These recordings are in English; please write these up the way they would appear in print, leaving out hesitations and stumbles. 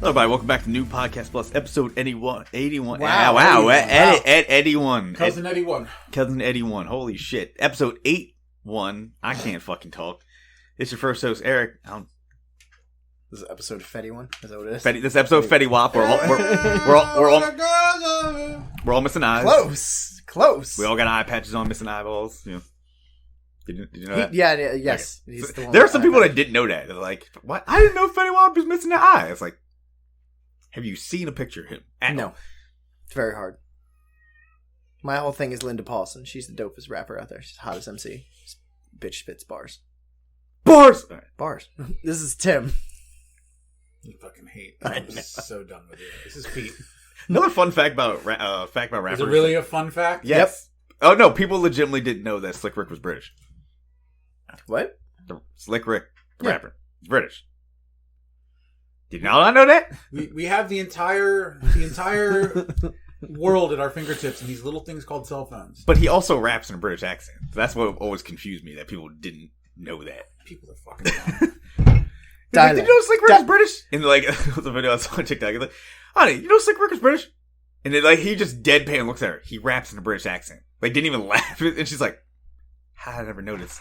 Everybody, welcome back to New Podcast Plus, episode 81. Wow. Eddie 1. Cousin Eddie 1. Cousin Eddie 1. Holy shit. Episode 81. I can't fucking talk. It's your first host, Eric. This is episode Fetty 1? Is that what it is? This episode Fetty Wap. We're all missing eyes. Close. We all got eye patches on, missing eyeballs. You know. Did you know that? Yes. Okay. There are some people that didn't know that. They're like, what? I didn't know Fetty Wap was missing an eye. It's like, have you seen a picture of him? No. It's very hard. My whole thing is Linda Paulson. She's the dopest rapper out there. She's the hottest MC. Bitch spits bars. Bars! Right. Bars. This is Tim. You fucking hate. I'm so done with you. This is Pete. Another fun fact about rappers. Is it really a fun fact? Yes. Yep. Oh, no. People legitimately didn't know that Slick Rick was British. What? Slick Rick, the rapper. He's British. Did you not know that? We have the entire world at our fingertips in these little things called cell phones. But he also raps in a British accent. That's what always confused me, that people didn't know that. People are fucking dumb. Like, did you know Slick Rick is British? And like, it was a video I saw on TikTok. He's like, honey, you know Slick Rick is British? And then like, he just deadpan looks at her. He raps in a British accent. Like, didn't even laugh. And she's like, how did I never notice?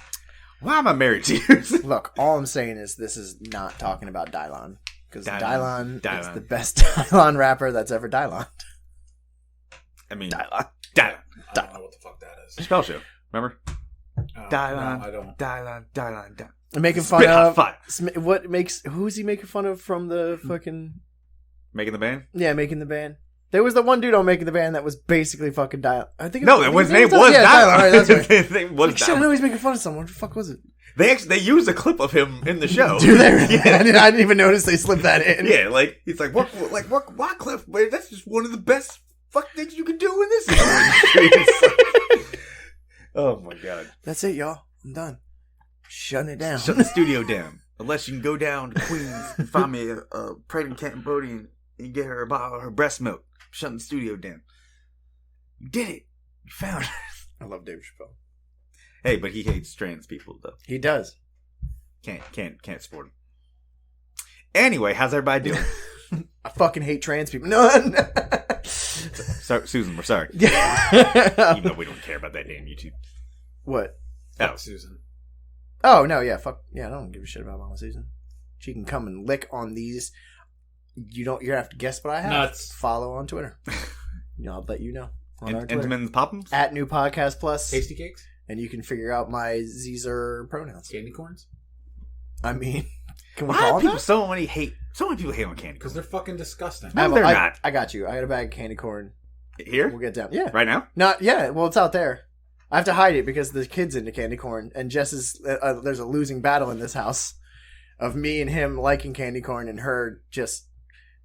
Why am I married to you? Look, all I'm saying is this is not talking about Dylon. Because Dylon is the best Dylon rapper that's ever Dylon. I mean, Dylon. I don't know what the fuck that is. Spell show. Remember? Dylon. No, I don't. Dylon. Making fun of who's he making fun of from the fucking Making the band? Yeah, Making the Band. There was the one dude on Making the Band that was basically fucking Dylon. His name was Dylon. Right, that's right. His name was Dylon. I know he's making fun of someone. What the fuck was it? They used a clip of him in the show. Do they really? Yeah. I didn't even notice they slipped that in. Yeah, like he's like, what clip? Wait, that's just one of the best fuck things you can do in this industry. Oh my god. That's it, y'all. I'm done. Shutting it down. Shut the studio down. Unless you can go down to Queens and find me a pregnant Cambodian and get her a bottle of her breast milk. Shutting the studio down. You did it. You found it. I love Dave Chappelle. Hey, but he hates trans people though. He does. Can't support him. Anyway, how's everybody doing? I fucking hate trans people. No. Sorry, Susan, we're sorry. Yeah. Even though we don't care about that damn YouTube. What? Fuck Susan. Oh no, yeah, fuck yeah. I don't give a shit about Mama Susan. She can come and lick on these. You have to guess what I have. Nuts. Follow on Twitter. I'll let you know. On our Twitter. Entenmann's Poppums? At New Podcast Plus. Tasty cakes? And you can figure out my Zer pronouns. Candy corns? I mean, can we Why call do them people that? so many people hate on candy Because corn? they're fucking disgusting. No, they're not. I got you. I got a bag of candy corn. Here? We'll get down. Yeah. Right now? Not yeah. Well, it's out there. I have to hide it because the kid's into candy corn, and Jess is. There's a losing battle in this house of me and him liking candy corn, and her just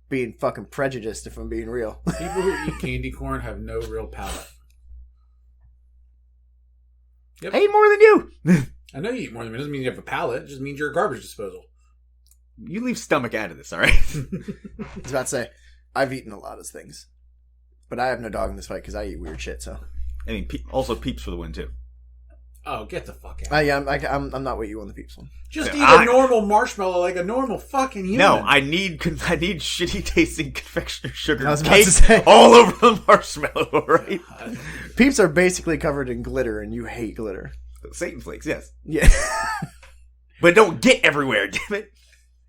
being fucking prejudiced. If I'm being real, People who eat candy corn have no real palate. Yep. I eat more than you. I know you eat more than me. It doesn't mean you have a palate. It just means you're a garbage disposal. You leave stomach out of this, all right? I was about to say I've eaten a lot of things, but I have no dog in this fight because I eat weird shit. So I mean, also Peeps for the win too. Oh, get the fuck out. I'm not with you on the Peeps one. Just eat a normal marshmallow like a normal fucking human. No, I need shitty tasting confectioner sugar I was about cake to say. all over the marshmallow, right? Peeps are basically covered in glitter, and you hate glitter. Satan flakes, yes. Yeah. But don't get everywhere, damn it.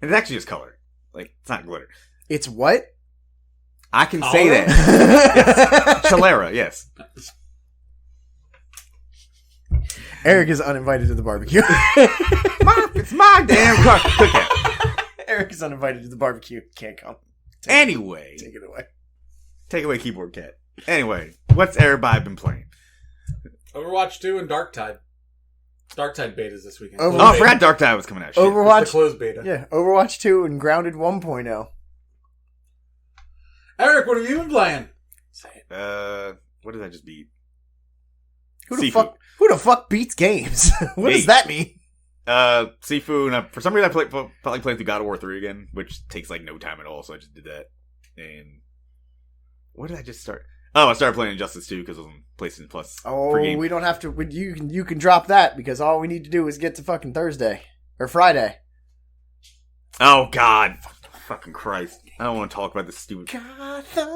And it's actually just color. Like, it's not glitter. It's what? I can say that. Yes. Chalera, yes. Eric is uninvited to the barbecue. It's my damn cookout. Eric is uninvited to the barbecue. Can't come. Take Take it away. Take away keyboard cat. Anyway, what's everybody been playing? Overwatch 2 and Darktide. Darktide betas this weekend. Oh, I forgot Dark Tide was coming out. Shit. Overwatch. It's the closed beta. Yeah, Overwatch 2 and Grounded 1.0. Eric, what have you been playing? Say it. What did I just beat? Who the fuck beats games? What does that mean? Sifu, and for some reason I probably playing through God of War 3 again, which takes like no time at all, so I just did that. And what did I just start? Oh, I started playing Injustice 2 because it was on PlayStation Plus. Oh, we don't have to. You can drop that because all we need to do is get to fucking Thursday or Friday. Oh God, Fucking Christ. I don't want to talk about this stupid... Gotham.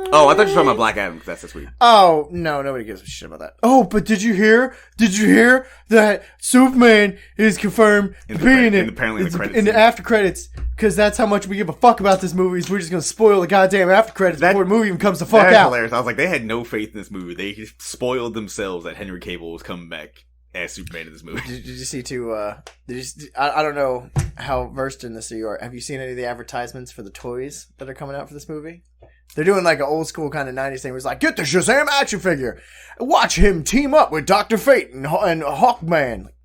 Oh, I thought you were talking about Black Adam, because that's this week. Oh, no, nobody gives a shit about that. Oh, but did you hear that Superman is confirmed to be in it? Apparently in the credits. In the after credits. Because that's how much we give a fuck about this movie. Is we're just going to spoil the goddamn after credits before the movie even comes the fuck out. Hilarious. I was like, they had no faith in this movie. They just spoiled themselves that Henry Cavill was coming back as Superman in this movie. Did you see I don't know how versed in this you are. Have you seen any of the advertisements for the toys that are coming out for this movie? They're doing like an old school kind of 90s thing where it's like, get the Shazam action figure. Watch him team up with Dr. Fate and Hawkman. Like,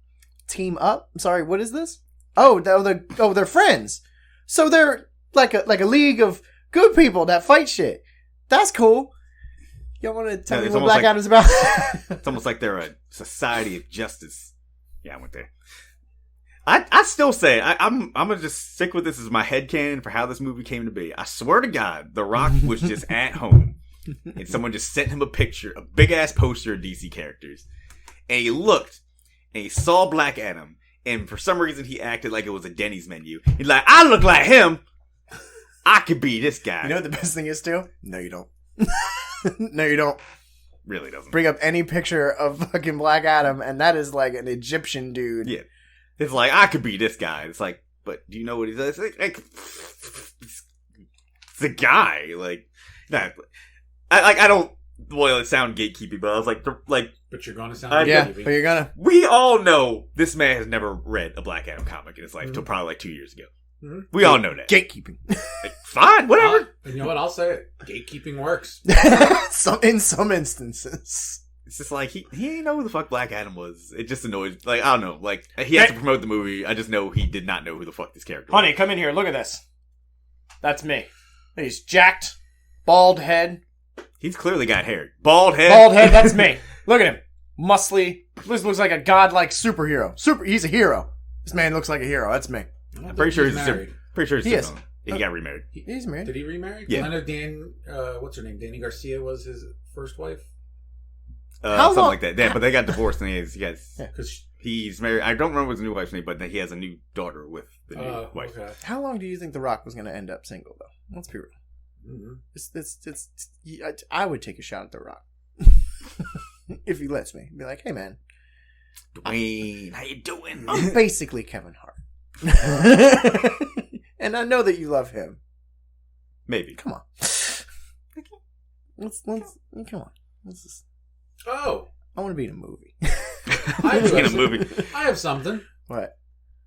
team up? I'm sorry, what is this? They're friends. So they're like a league of good people that fight shit. That's cool. Y'all want to tell me what Black Adam's about? It's almost like they're a society of justice. Yeah, I went there. I still say, I'm going to just stick with this as my headcanon for how this movie came to be. I swear to God, The Rock was just at home, and someone just sent him a picture, a big-ass poster of DC characters, and he looked, and he saw Black Adam, and for some reason he acted like it was a Denny's menu. He's like, I look like him. I could be this guy. You know what the best thing is, too? No, you don't. No, you don't. Really doesn't. Bring up any picture of fucking Black Adam, and that is like an Egyptian dude. Yeah. It's like, I could be this guy. It's like, but do you know what he does? It's a guy. Like, nah, I don't want to sound gatekeeping, but I was like, but you're going to sound gatekeeping. But you're going to. We all know this man has never read a Black Adam comic in his life until probably like 2 years ago. Mm-hmm. We all know that. Gatekeeping. Fine, whatever. You know what? I'll say it. Gatekeeping works. In some instances. It's just like, he didn't know who the fuck Black Adam was. It just annoys, like, I don't know. Like, he had to promote the movie. I just know he did not know who the fuck this character was. Honey, come in here. Look at this. That's me. He's jacked. Bald head. He's clearly got hair. Bald head. Bald head, that's me. Look at him. Muscly. Looks like a godlike superhero. He's a hero. This man looks like a hero. That's me. I'm pretty sure he's married. He is. He got remarried. He's married. Did he remarry? Yeah. I know what's her name? Danny Garcia was his first wife. Something like that. Yeah, but they got divorced and because he's married. I don't remember his new wife's name, but he has a new daughter with the new wife. Okay. How long do you think The Rock was going to end up single, though? Let's be real. Mm-hmm. I would take a shot at The Rock. If he lets me. Be like, hey, man. Dwayne, how you doing? I'm basically Kevin Hart. And I know that you love him. Maybe. Come on. Come on. Let's just... Oh. I want to be in a movie. I have something. What?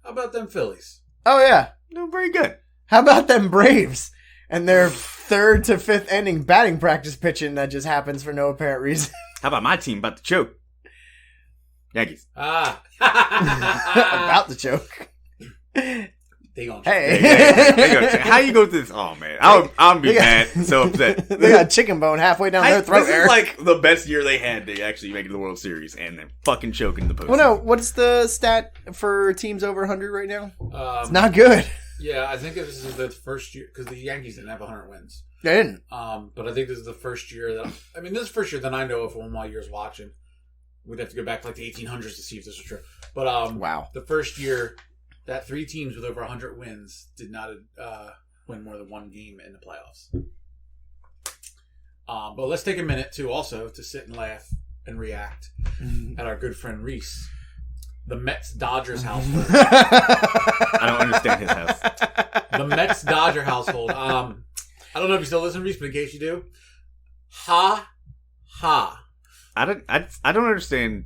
How about them Phillies? Oh, yeah. No, very good. How about them Braves and their 3rd to 5th inning batting practice pitching that just happens for no apparent reason? How about my team about to choke? Yankees. About to choke. They gonna hey. How you go through this? Oh, man. I'll be mad. So upset. They got a chicken bone halfway down their throat. This is like the best year they had to actually make it to the World Series, and then fucking choking the postseason. Well, no. What's the stat for teams over 100 right now? It's not good. Yeah, I think this is the first year, because the Yankees didn't have 100 wins. They didn't. But I think this is the first year that... this is the first year that I know of all my years watching. We'd have to go back to like the 1800s to see if this was true. But wow. The first year that 3 teams with over 100 wins did not win more than 1 game in the playoffs. But let's take a minute to sit and laugh and react at our good friend Reese. The Mets-Dodgers household. I don't understand his house. The Mets-Dodger household. I don't know if you still listen, Reese, but in case you do. Ha. I don't understand.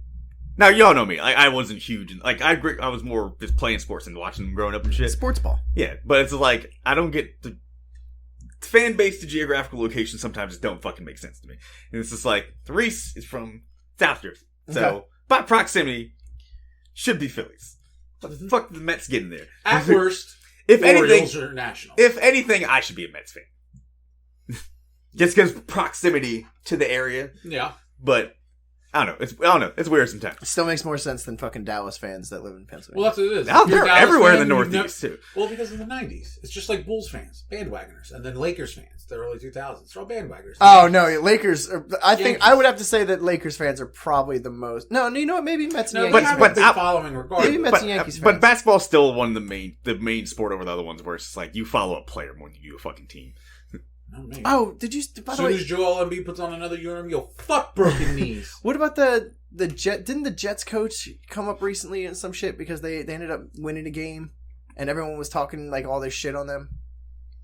Now, y'all know me. I wasn't huge. I was more just playing sports and watching them growing up and shit. Sports ball. Yeah, but it's like, I don't get the fan base to geographical location sometimes just don't fucking make sense to me. And it's just like, Reese is from South Jersey. So, by proximity, should be Phillies. What the fuck did the Mets get in there? At worst, if Orioles are national. If anything, I should be a Mets fan. Just because proximity to the area. Yeah. But I don't know. It's weird sometimes. It still makes more sense than fucking Dallas fans that live in Pennsylvania. Well, that's what it is. Now, they're everywhere in the Northeast, too. Well, because in the 90s. It's just like Bulls fans, bandwagoners. And then Lakers fans, the early 2000s. They're all bandwagoners. Oh, no, Lakers. I think I would have to say that Lakers fans are probably the most. No, you know what? Maybe Mets and Yankees. But following regardless. Maybe Mets and Yankees fans. But basketball's still one of the main sport over the other ones where it's just like you follow a player more than you do a fucking team. Oh, did you? By as soon as Joel Embiid puts on another uniform, you'll fuck broken knees. What about the Jet? Didn't the Jets coach come up recently in some shit because they ended up winning a game and everyone was talking like all this shit on them?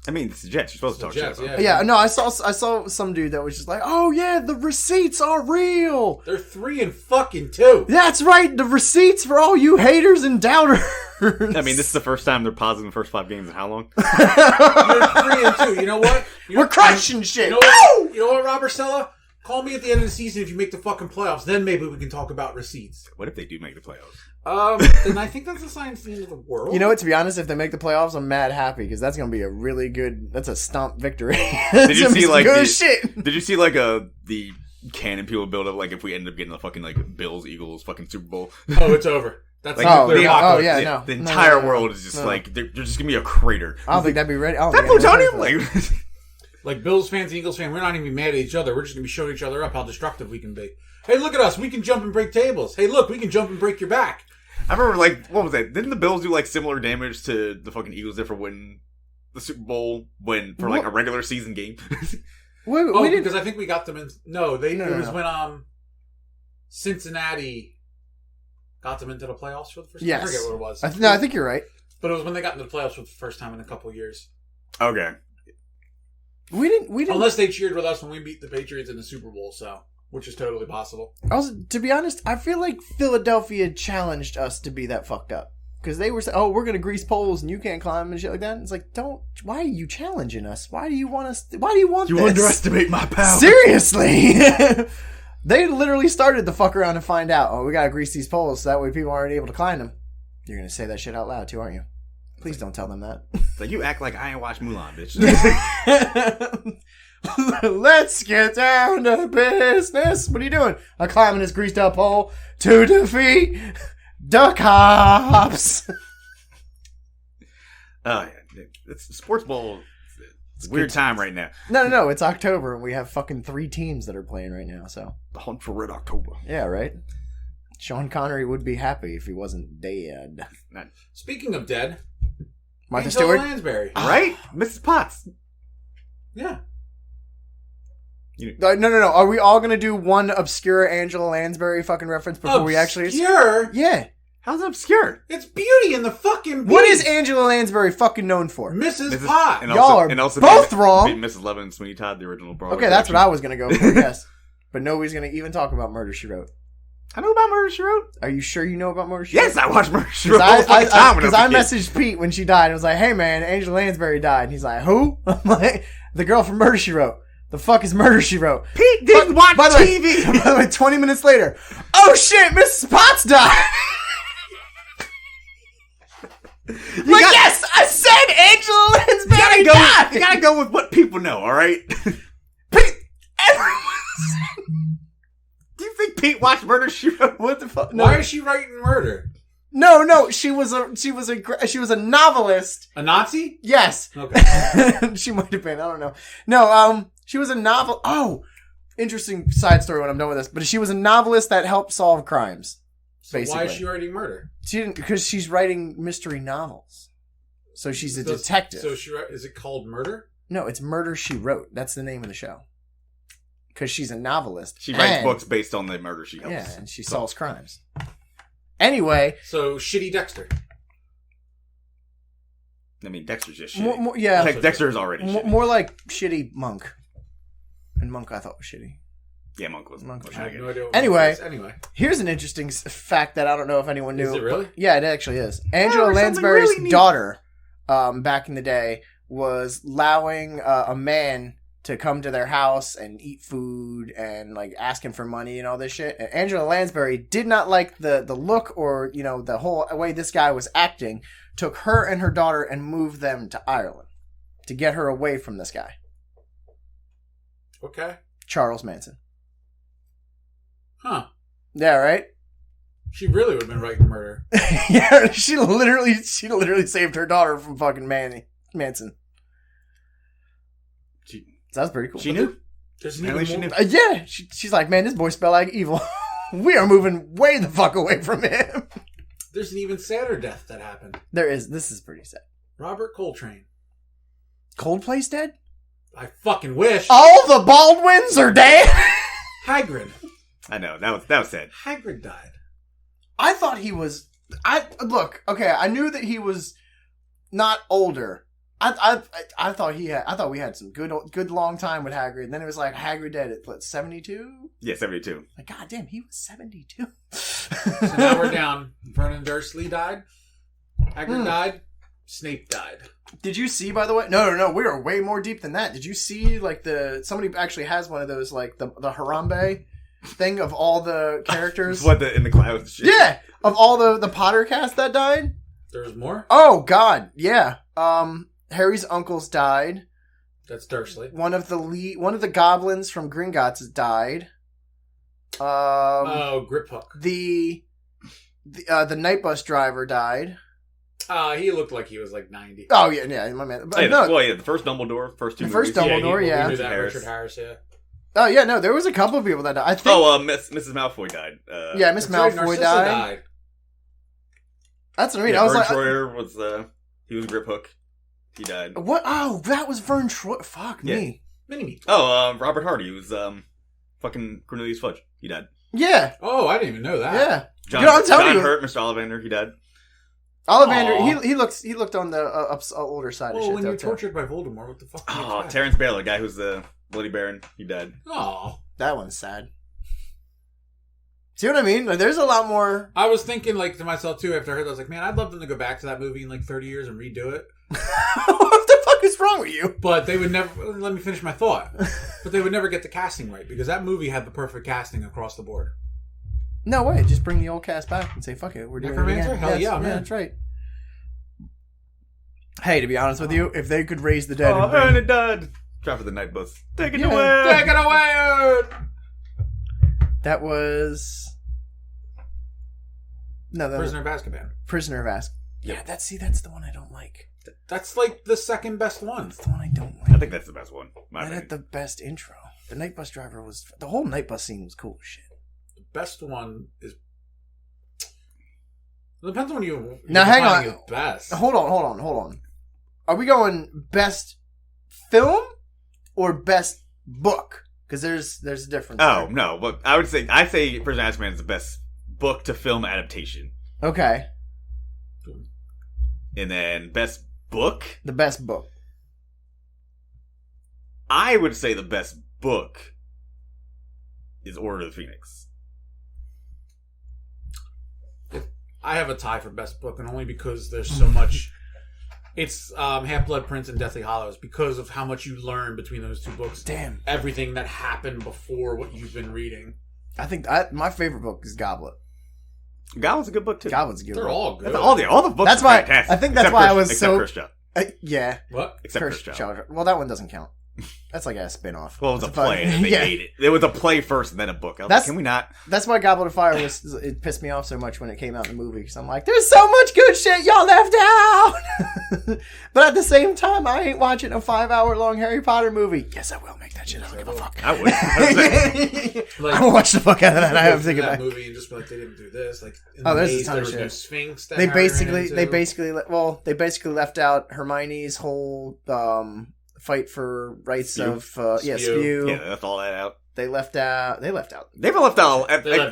I mean, it's the Jets. You're supposed to talk Jets, shit about. Yeah, no, I saw some dude that was just like, oh yeah, the receipts are real. They're 3-2. That's right, the receipts for all you haters and doubters. I mean, this is the first time they're positive in the first 5 games in how long? You're 3-2. You know what? We're crushing shit. You know what, Robert Stella? Call me at the end of the season if you make the fucking playoffs. Then maybe we can talk about receipts. What if they do make the playoffs? Then I think that's a sign for the end of the world. You know what? To be honest, if they make the playoffs, I'm mad happy because that's gonna be a really good. That's a stomp victory. Did you see like shit? Did you see like the canon people build up like if we end up getting the fucking like Bills Eagles fucking Super Bowl? Oh, it's over. That's like, the entire world is just like they're just gonna be a crater. I don't think that'd be ready. That's plutonium. Like Bills fans and Eagles fans, we're not even mad at each other. We're just gonna be showing each other up how destructive we can be. Hey, look at us. We can jump and break tables. Hey, look, we can jump and break your back. I remember, like, what was that? Didn't the Bills do, like, similar damage to the fucking Eagles did for winning the Super Bowl for, like, a regular season game? Because I think we got them in... No, it was when Cincinnati got them into the playoffs for the first time. Yes. I forget what it was. I think you're right. But it was when they got into the playoffs for the first time in a couple of years. Okay. We didn't... Unless they cheered with us when we beat the Patriots in the Super Bowl, so... Which is totally possible. Also, to be honest, I feel like Philadelphia challenged us to be that fucked up. Because they were saying, oh, we're going to grease poles and you can't climb and shit like that. And it's like, why are you challenging us? Why do you want this? You underestimate my power. Seriously! They literally started to fuck around and find out, oh, we got to grease these poles so that way people aren't able to climb them. You're going to say that shit out loud too, aren't you? Please don't tell them that. Like, you act like I ain't watched Mulan, bitch. Let's get down to business. What are you doing? I'm climbing this greased up pole to defeat the cops. Oh, yeah. It's sports ball. It's a weird time right now. No. It's October and we have fucking 3 teams that are playing right now. So the hunt for Red October. Yeah, right. Sean Connery would be happy if he wasn't dead. Speaking of dead, Martha Stewart, Lansbury, right? Mrs. Potts. Yeah. No. Are we all gonna do one obscure Angela Lansbury fucking reference before we actually? Obscure? Yeah. How's it obscure? It's Beauty and the fucking Beast. What is Angela Lansbury fucking known for? Mrs. Potts. Y'all are both wrong. Mrs. Levin and Sweeney Todd, the original Broadway. Okay, that's what I was gonna go for. Yes, but nobody's gonna even talk about Murder, She Wrote. I know about Murder, She Wrote. Are you sure you know about Murder, She Wrote? Yes, I watched Murder, She Wrote. Because I messaged Pete when she died. I was like, hey man, Angela Lansbury died. And he's like, who? I'm like, the girl from Murder, She Wrote. The fuck is Murder, She Wrote? Pete didn't watch TV. By the way, 20 minutes later, oh shit, Mrs. Potts died. Yes, I said Angela Lansbury died. You gotta go with what people know, alright? Do you think Pete watched Murder, She Wrote? What the fuck? No. Why is she writing murder? No, she was a novelist. A Nazi? Yes. Okay. She might have been, I don't know. No, she was a novel. Oh, interesting side story when I'm done with this. But she was a novelist that helped solve crimes. So basically. Why is she writing murder? She didn't, because she's writing mystery novels. So she's a detective. So is it called Murder? No, it's Murder, She Wrote. That's the name of the show. Because she's a novelist. She writes books based on the murder she helps. Yeah, and she solves crimes. Anyway. So, shitty Dexter. I mean, Dexter's just shitty. More, yeah. Dexter is already shitty. More like shitty Monk. And Monk I thought was shitty. Yeah, Monk was I have no idea what anyway, anyway, here's an interesting fact that I don't know if anyone knew. Is it really? Yeah, it actually is. Angela Lansbury's daughter, back in the day, was allowing a man to come to their house and eat food and like asking for money and all this shit. And Angela Lansbury did not like the look or, you know, the whole way this guy was acting, took her and her daughter and moved them to Ireland to get her away from this guy. Okay. Charles Manson. Huh. Yeah, right? She really would have been right to murder. Yeah, she literally saved her daughter from fucking Manson. So that's pretty cool. She knew. She knew. Yeah, she's like, man, this boy spell like evil. We are moving way the fuck away from him. There's an even sadder death that happened. There is. This is pretty sad. Robert Coltrane. Coldplay's dead? I fucking wish. All the Baldwins are dead? Hagrid. I know. That was sad. Hagrid died. I thought he was... Look, okay, I knew that he was not older. I thought we had some good long time with Hagrid. And then it was like Hagrid dead at what, 72? Yeah, 72. Like, god damn, he was 72. So now we're down. Vernon Dursley died. Hagrid died. Snape died. Did you see, by the way? No, we are way more deep than that. Did you see, like, somebody actually has one of those, like, the Harambe thing of all the characters? In the clouds shit? Yeah! Of all the Potter cast that died? There's more? Oh, God, yeah. Harry's uncles died. That's Dursley. One of the goblins from Gringotts has died. Grip Hook. The night bus driver died. He looked like he was like 90. Oh yeah, my man. But, the first Dumbledore, first two movies. First Dumbledore, yeah. We knew that, Richard Harris, yeah. Oh yeah, no, there was a couple of people that died. I think. Mrs. Malfoy died. Yeah, Miss Malfoy died. That's what I mean. Yeah, I was Vern like, Troyer was he was Grip Hook. He died. What? Oh, that was Vern Troyer. Fuck me. Mini-Me. Oh, Robert Hardy was fucking Cornelius Fudge. He died. Yeah. Oh, I didn't even know that. Yeah. John Hurt, Mr. Ollivander, he died. Ollivander, he looked on the older side of shit. When you're tortured by Voldemort, what the fuck? Oh, Terrence Baylor, guy who's the Bloody Baron, he died. Oh, that one's sad. See what I mean? Like, there's a lot more. I was thinking, like, to myself too after I heard that. I was like, man, I'd love them to go back to that movie in like 30 years and redo it. What the fuck is wrong with you? But they would never. Let me finish my thought. But they would never get the casting right because that movie had the perfect casting across the board. No way. Just bring the old cast back and say, fuck it. We're doing it again. Hell yeah, man. That's right. Hey, to be honest with you, if they could raise the dead... Oh, Ernie died. Drop of the night bus. Take it away. Take it away. That was... No, Prisoner of Azkaban. Prisoner of Azkaban. Yeah, that's the one I don't like. That's like the second best one. That's the one I don't like. I think that's the best one. That had the best intro. The night bus driver was... The whole night bus scene was cool as shit. The best one is... It depends on you... Now, hang on. Best. Hold on. Are we going best film or best book? Because there's a difference. Oh, no. But I'd say Prisoner of Azkaban is the best book to film adaptation. Okay. And then best book? The best book. I would say the best book is Order of the Phoenix. I have a tie for best book, and only because there's so much. It's Half-Blood Prince and Deathly Hallows because of how much you learn between those two books. Damn. Everything that happened before what you've been reading. I think my favorite book is Goblet. Goblet's a good book too. Goblet's a good book. They're all good. All the books that's are why, fantastic. I think that's why I was except so... Cursed Child. Yeah. What? Except Cursed Child. Well, that one doesn't count. That's like a spin-off. Well, it was a play. And they made it. It was a play first and then a book. I was like, can we not? That's why Goblet of Fire it pissed me off so much when it came out in the movie. Because I'm like, there's so much good shit y'all left out. But at the same time, I ain't watching a 5-hour-long Harry Potter movie. Yes, I will make that shit. I don't give a fuck. I would. I will watch the fuck out of that. I have to think about that movie and just be like, they didn't do this. Like, there's a ton of shit. No Sphinx. They basically left out Hermione's whole fight for rights Spew. of Spew. Yeah, they left all that out. They left out. They left out. They left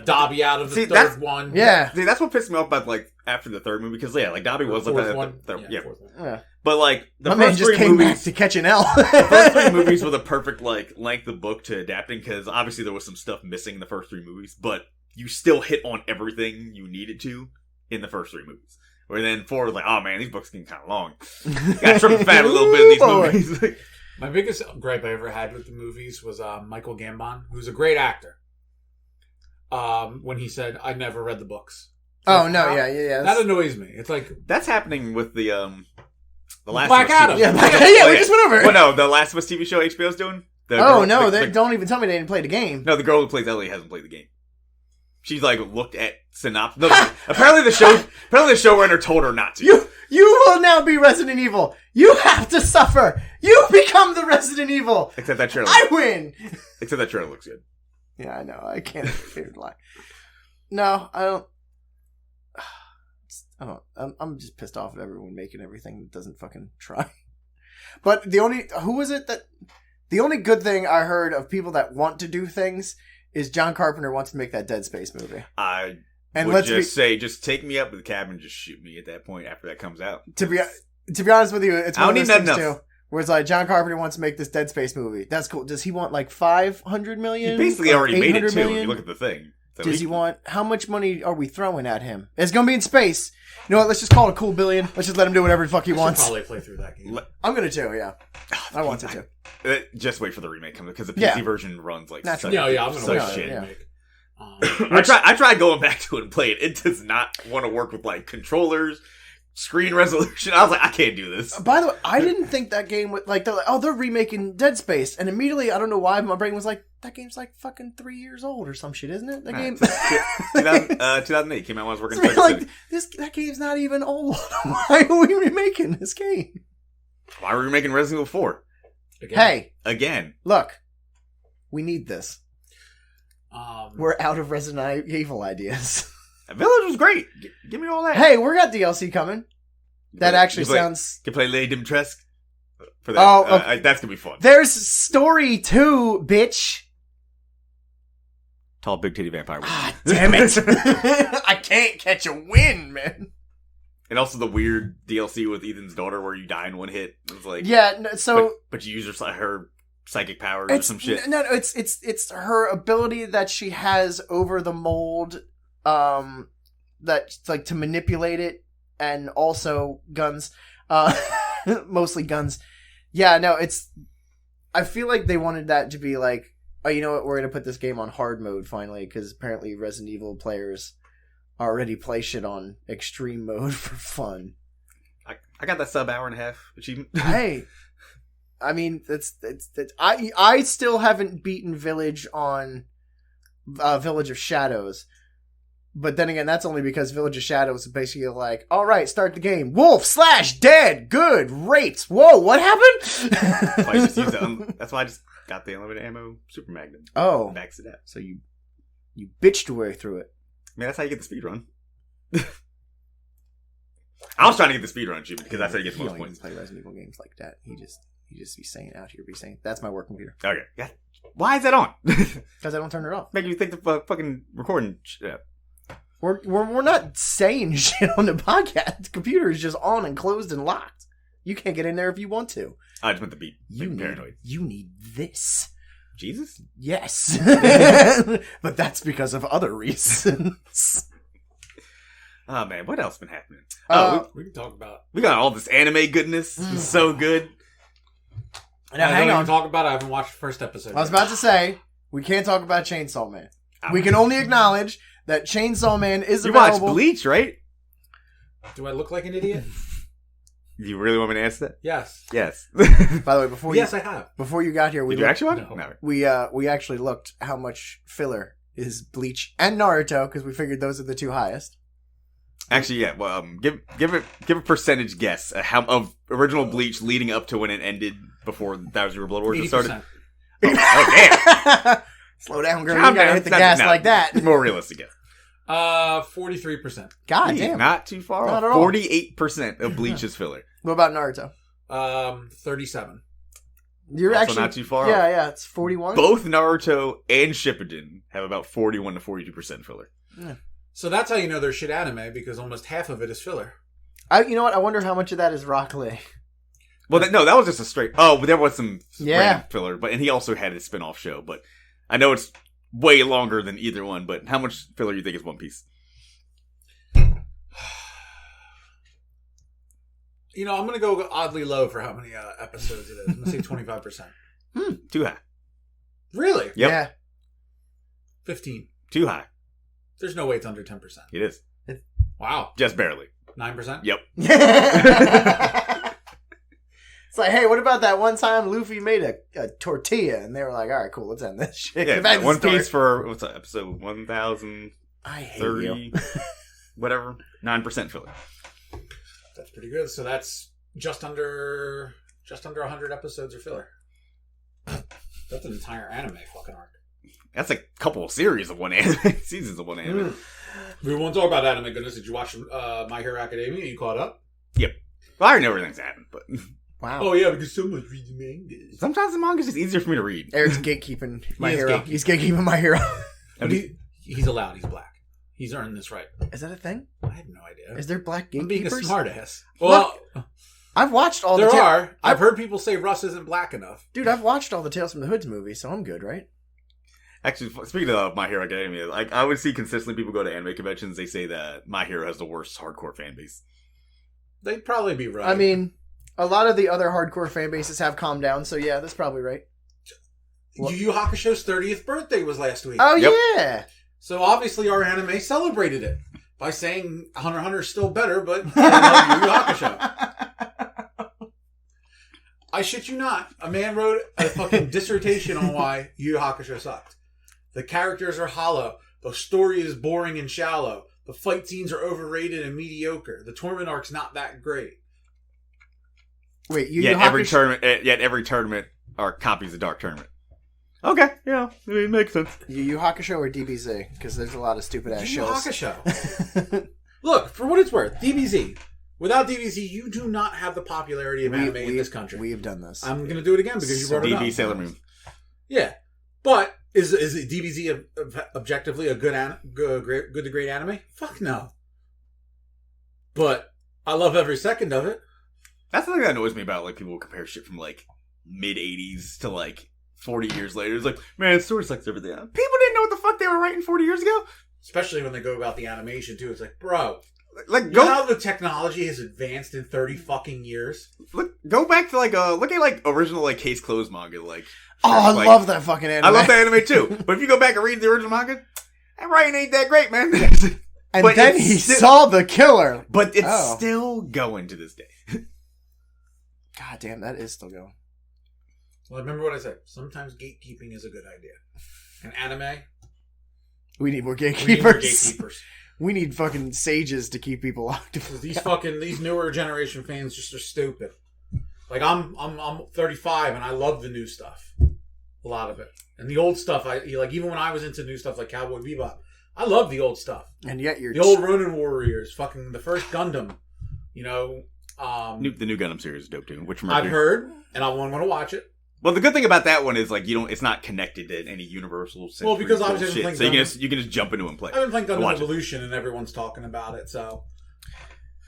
Dobby out of the third one. Yeah. See, that's what pissed me off about after the third movie because like Dobby was fourth the one. third, Fourth one. Yeah. But like my man just came back to catch an L. The first 3 movies were the perfect length of book to adapting because obviously there was some stuff missing in the first 3 movies, but you still hit on everything you needed to in the first 3 movies. Where then 4 was like, oh man, these books getting kind of long. Got tripping fat a little bit in these movies. My biggest gripe I ever had with the movies was Michael Gambon, who's a great actor. When he said, "I never read the books." Oh no, yeah. That annoys me. It's like that's happening with the last Black Adam. Yeah, we just went over it. Well, no, the Last of Us TV show HBO's doing. Don't even tell me they didn't play the game. No, the girl who plays Ellie hasn't played the game. She's like looked at synopsis. No, apparently the showrunner told her not to. You will now be Resident Evil. You have to suffer. You become the Resident Evil. Except that trailer. I win. Except that trailer looks good. Yeah, I know. I can't lie. No, I don't. I'm just pissed off at everyone making everything that doesn't fucking try. But the only good thing I heard of people that want to do things is John Carpenter wants to make that Dead Space movie. I would say, just take me up to the cabin, just shoot me at that point after that comes out. To be honest with you, it's one of those things too, where it's like John Carpenter wants to make this Dead Space movie. That's cool. Does he want like 500 million? He basically already made it too. If you look at the thing. So does he want? How much money are we throwing at him? It's gonna be in space. You know what? Let's just call it a cool billion. Let's just let him do whatever the fuck he wants. Probably play through that game. I'm gonna too. Yeah, I want to. Just wait for the remake coming because the PC version runs like such I'm gonna wait shit. Remake. I tried going back to it and playing it. It does not want to work with like controllers, screen resolution. I was like, I can't do this. By the way, I didn't think that game would like. They're like, oh, they're remaking Dead Space, and immediately I don't know why my brain was like, that game's like fucking 3 years old or some shit, isn't it? That game. 2008 came out when I was working. So like that game's not even old. Why are we remaking this game? Why are we remaking Resident Evil 4? Again, look, we need this. We're out of Resident Evil ideas. Village was great. Give me all that. Hey, we got DLC coming. That actually sounds. Can play Lady Dimitrescu for that. Oh, okay. That's gonna be fun. There's story too, bitch. Tall, big titty vampire. Ah, damn it! I can't catch a win, man. And also the weird DLC with Ethan's daughter, where you die in one hit. It's like but you use her psychic powers or some shit. No, it's her ability that she has over the mold, that's like to manipulate it, and also guns, mostly guns. Yeah, no, I feel like they wanted that to be like, oh, you know what? We're gonna put this game on hard mode finally because apparently Resident Evil players already play shit on extreme mode for fun. I got that sub hour and a half achievement. Hey. I mean, I still haven't beaten Village on Village of Shadows. But then again, that's only because Village of Shadows is basically like, all right, start the game. Wolf / dead, good, raped. Whoa, what happened? That's why I just got the unlimited ammo Super Magnum. Oh. Maxed it out. So you bitched your way through it. I mean, that's how you get the speed run. I was trying to get the speed run achievement because that's how you get the most points. He doesn't play Resident Evil games like that. He just be saying out here, that's my work computer. Okay. Yeah. Why is that on? Because I don't turn it off. Make you think the fucking recording shit. We're not saying shit on the podcast. The computer is just on and closed and locked. You can't get in there if you want to. I just meant to be paranoid. You need this. Jesus? Yes. But that's because of other reasons. Oh man, what else been happening? We can talk about. We got all this anime goodness. It's so good. Now, hang on. Talk about it. I haven't watched the first episode. I was about to say we can't talk about Chainsaw Man. We can only acknowledge that Chainsaw Man is available. You watched Bleach, right? Do I look like an idiot? You really want me to answer that? Yes. Yes. By the way, I have. Before you got here, Did you actually watch it? No. We actually looked how much filler is Bleach and Naruto because we figured those are the two highest. Actually, yeah. Well, give a percentage guess of original Bleach leading up to when it ended before Thousand Year Blood Wars 80%. started. Oh damn! Slow down, girl. You gotta hit the gas like that. More realistic guess. 43%. God damn. Not too far Not off. at all. 48% of Bleach is filler. What about Naruto? 37. You're also actually not too far off. Yeah, it's 41. Both Naruto and Shippuden have about 41 to 42% filler. Yeah. So that's how you know there's shit anime, because almost half of it is filler. You know what? I wonder how much of that is Rock Lee. Well, that was just a straight... Oh, but there was some random filler, and he also had a spin-off show, but I know it's way longer than either one, but how much filler do you think is One Piece? You know, I'm going to go oddly low for how many episodes it is. I'm going to say 25%. Too high. Really? Yep. Yeah. 15. Too high. There's no way it's under 10%. It is. Wow. Just barely. 9%? Yep. It's like, hey, what about that one time Luffy made a tortilla? And they were like, all right, cool, let's end this shit. Yeah, One Piece for, what's that, episode 1,000? I hate 30, you. whatever, 9% filler. That's pretty good. So that's just under 100 episodes of filler. That's an entire anime fucking arc. That's a couple of series of one anime, seasons of one anime. We won't talk about anime. Goodness, did you watch My Hero Academia? You caught up? Yep. Well, I already know everything's happened, but Wow. Oh yeah, because someone's reading manga. sometimes the manga's just easier for me to read. Eric's gatekeeping My He is Hero. gatekeeping. He's gatekeeping My Hero. He's allowed. He's black. He's earned this right. Is that a thing? I have no idea. Is there black I'm being a gatekeepers? smartass. Well, I've watched all there the are. I've heard people say Russ isn't black enough. Dude, I've watched all the Tales from the Hoods movies, so I'm good, right? Actually, speaking of My Hero Academia, like I would see consistently people go to anime conventions. They say that My Hero has the worst hardcore fan base. They'd probably be right. I mean, a lot of the other hardcore fan bases have calmed down, so yeah, that's probably right. Yu Yu Hakusho's 30th birthday was last week. Oh, Yep. yeah! So obviously our anime celebrated it by saying Hunter x Hunter is still better, but I love Yu Yu Hakusho. I shit you not. A man wrote a fucking dissertation on why Yu Yu Hakusho sucked. The characters are hollow. The story is boring and shallow. The fight scenes are overrated and mediocre. The tournament arc's not that great. Wait, Yu Yu Yet Hakusho... every tournament arc copies the Dark Tournament. Okay, yeah, it makes sense. Yu Yu Hakusho or DBZ? Because there's a lot of stupid-ass Yu Yu shows. Hakusho. Look, for what it's worth, DBZ. Without DBZ, you do not have the popularity of anime in this country. We have done this. I'm going to do it again because you brought it up. DB Sailor Moon. Yeah, but is DBZ objectively a good to great anime? Fuck no. But I love every second of it. That's the thing that annoys me about like people compare shit from like mid '80s to like 40 years later. It's like, man, the story sucks everything. People didn't know what the fuck they were writing 40 years ago. Especially when they go about the animation too. It's like, bro, Like you go know how the technology has advanced in 30 fucking years. go back to like look at like original like Case Closed manga. Like, Oh, I like, love that fucking anime. I love that anime too. But if you go back and read the original manga, that writing ain't that great, man. And but then it's he still- saw the killer. But it's Oh. still going to this day. God damn, that is still going. Well, remember what I said. Sometimes gatekeeping is a good idea. And anime, We need more we need gatekeepers. more gatekeepers. We need fucking sages to keep people locked. These newer generation fans just are stupid. Like I'm 35 and I love the new stuff, a lot of it, and the old stuff. Even when I was into new stuff like Cowboy Bebop, I love the old stuff. And yet you're The old Ronin Warriors, fucking the first Gundam. You know, The new Gundam series is dope too. Which I've heard, and I want to watch it. Well, the good thing about that one is like it's not connected to any Universal. Well, because I was shit, playing so you can just jump into it and play. I've been playing Gundam Watch it. Evolution, and everyone's talking about it, so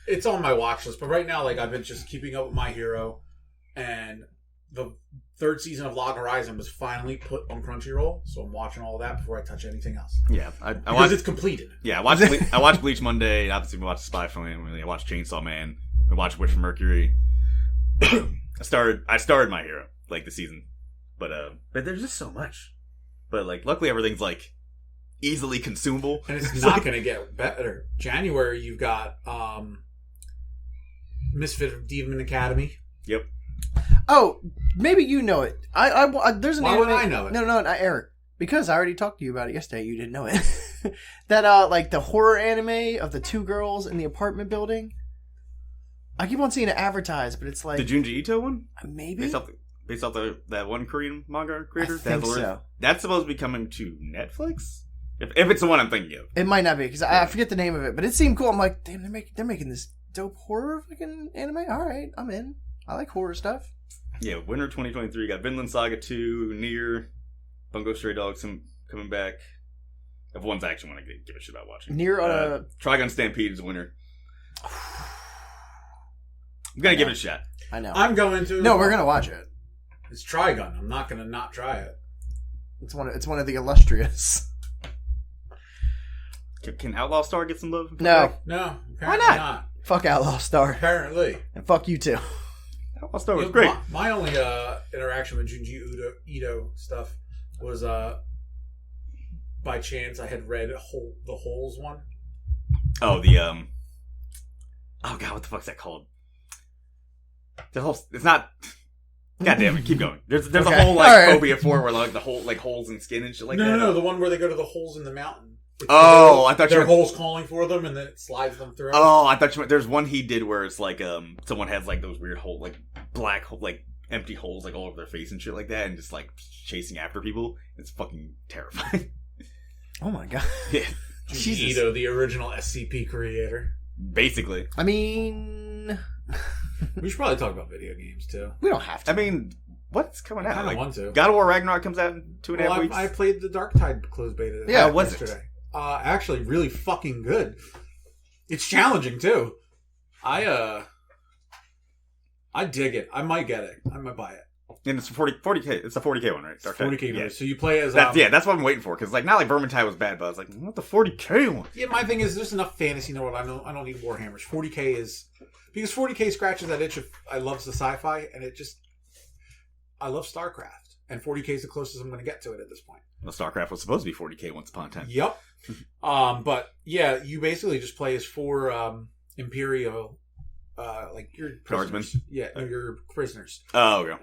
it's on my watch list. But right now, like I've been just keeping up with My Hero, and the third season of Log Horizon was finally put on Crunchyroll, so I'm watching all of that before I touch anything else. Yeah, I Because watched. it's completed. Yeah, I watched Bleach Monday. Obviously, we watched Spy Family. I watched Chainsaw Man. I watched Witch from Mercury. I started My Hero like the season, but there's just so much. But like, luckily everything's like easily consumable, And it's not going to get better. January, you've got Misfit of Demon Academy. Yep. Oh, maybe you know it. There's an Why anime. would I know it? No, not Eric. Because I already talked to you about it yesterday. You didn't know it. That like the horror anime of the two girls in the apartment building. I keep on seeing it advertised, but it's like The Junji Ito one, maybe. based off that one Korean manga creator. I think so. That's supposed to be coming to Netflix. If it's the one I'm thinking of. It might not be because I forget the name of it, but it seemed cool. I'm like, damn, they're making this dope horror fucking anime. All right, I'm in. I like horror stuff. Yeah, winter 2023 got Vinland Saga 2, Nier, Bungo Stray Dogs coming back. If one's I actually want to give a shit about watching. Nier on a Trigun Stampede is winter. I'm gonna give it a shot. I know. I'm going to. No, we're gonna watch it. It's Trigun. I'm not going to not try it. It's one of the illustrious. Can Outlaw Star get some love? No, No, Why apparently not? fuck Outlaw Star Apparently. and fuck you too. Outlaw Star was You know, great. My only interaction with Junji Ito stuff was by chance I had read the Holes one. Oh, the oh god, what the fuck's that called? The whole it's not. God damn it, keep going. There's Okay. a whole like All right. phobia for it where like the whole like holes in skin and shit like that. No, the one where they go to the holes in the mountain. Oh, I thought there are holes calling for them, and then it slides them through. Oh, I thought you meant there's one he did where it's like someone has like those weird holes, like black like empty holes like all over their face and shit like that, and just like chasing after people. It's fucking terrifying. Oh my god. Yeah. Ito, the original SCP creator. Basically. I mean, we should probably talk about video games too. We don't have to. I mean, what's coming out? I kind of want to. God of War Ragnarok comes out in 2.5 weeks. I played the Dark Tide closed beta. Yeah, how was yesterday. Actually, really fucking good. It's challenging too. I dig it. I might get it. I might buy it. And it's 40K. It's a 40K one, right? Dark 40K. Yeah. So you play as that's what I'm waiting for. Because like not like Vermintide was bad, but I was like, what the 40K one? Yeah, my thing is there's enough fantasy in the world. I don't need Warhammers. 40K is because 40K scratches that itch of I love the sci-fi, and I love StarCraft, and 40K is the closest I'm going to get to it at this point. Well, StarCraft was supposed to be 40K once upon a time. Yep. But yeah, you basically just play as 4 Imperial, like your prisoners. Guardsmen? Yeah, no, your prisoners. Oh, okay.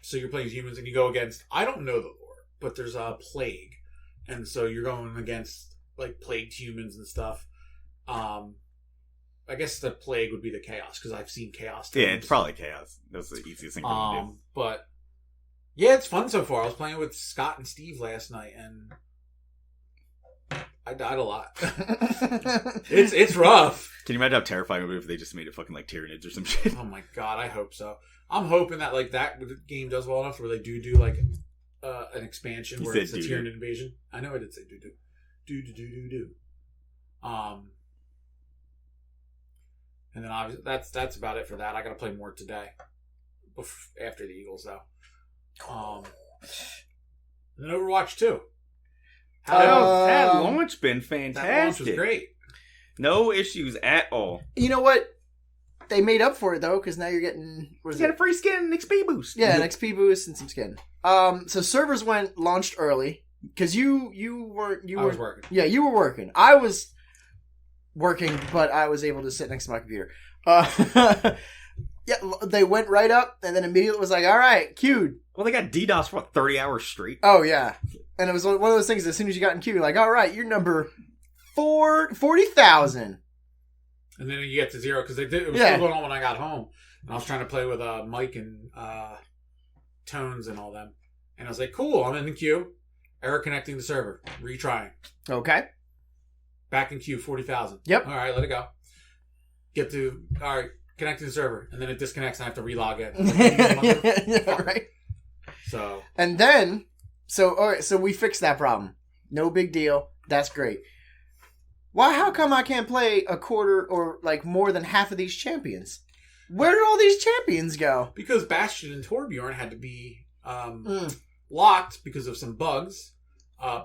So you're playing as humans, and you go against. I don't know the lore, but there's a plague, and so you're going against like plagued humans and stuff. I guess the plague would be the chaos because I've seen chaos. Yeah, it's probably chaos. That's the easiest thing for me to do. But yeah, it's fun so far. I was playing with Scott and Steve last night, and I died a lot. It's rough. Can you imagine how terrifying it would be if they just made it fucking like Tyranids or some shit? Oh my god, I hope so. I'm hoping that like that game does well enough where they do like an expansion where it's a Tyranid invasion. I know I did say do. And then obviously that's about it for that. I got to play more today after the Eagles though. And then Overwatch 2. That launch been fantastic. That launch was great. No issues at all. You know what? They made up for it though, because now you're getting a free skin and XP boost. Yeah, an XP boost and some skin. So servers launched early because you were working. Yeah, you were working. I was working, but I was able to sit next to my computer. Yeah, they went right up, and then immediately was like, "All right, queued." Well, they got DDoS for 30 hours straight. Oh yeah, and it was one of those things. As soon as you got in queue, you're like, "All right, you're number 40,000." And then you get to 0 because it was still going on when I got home, and I was trying to play with Mike and Tones and all them, and I was like, "Cool, I'm in the queue." Error connecting the server. Retrying. Okay. Back in queue, 40,000. Yep. All right, let it go. All right, connecting the server, and then it disconnects, and I have to relog in. Yeah, right. So. And then, all right, so we fixed that problem. No big deal. That's great. How come I can't play a quarter or like more than half of these champions? Where did all these champions go? Because Bastion and Torbjorn had to be locked because of some bugs.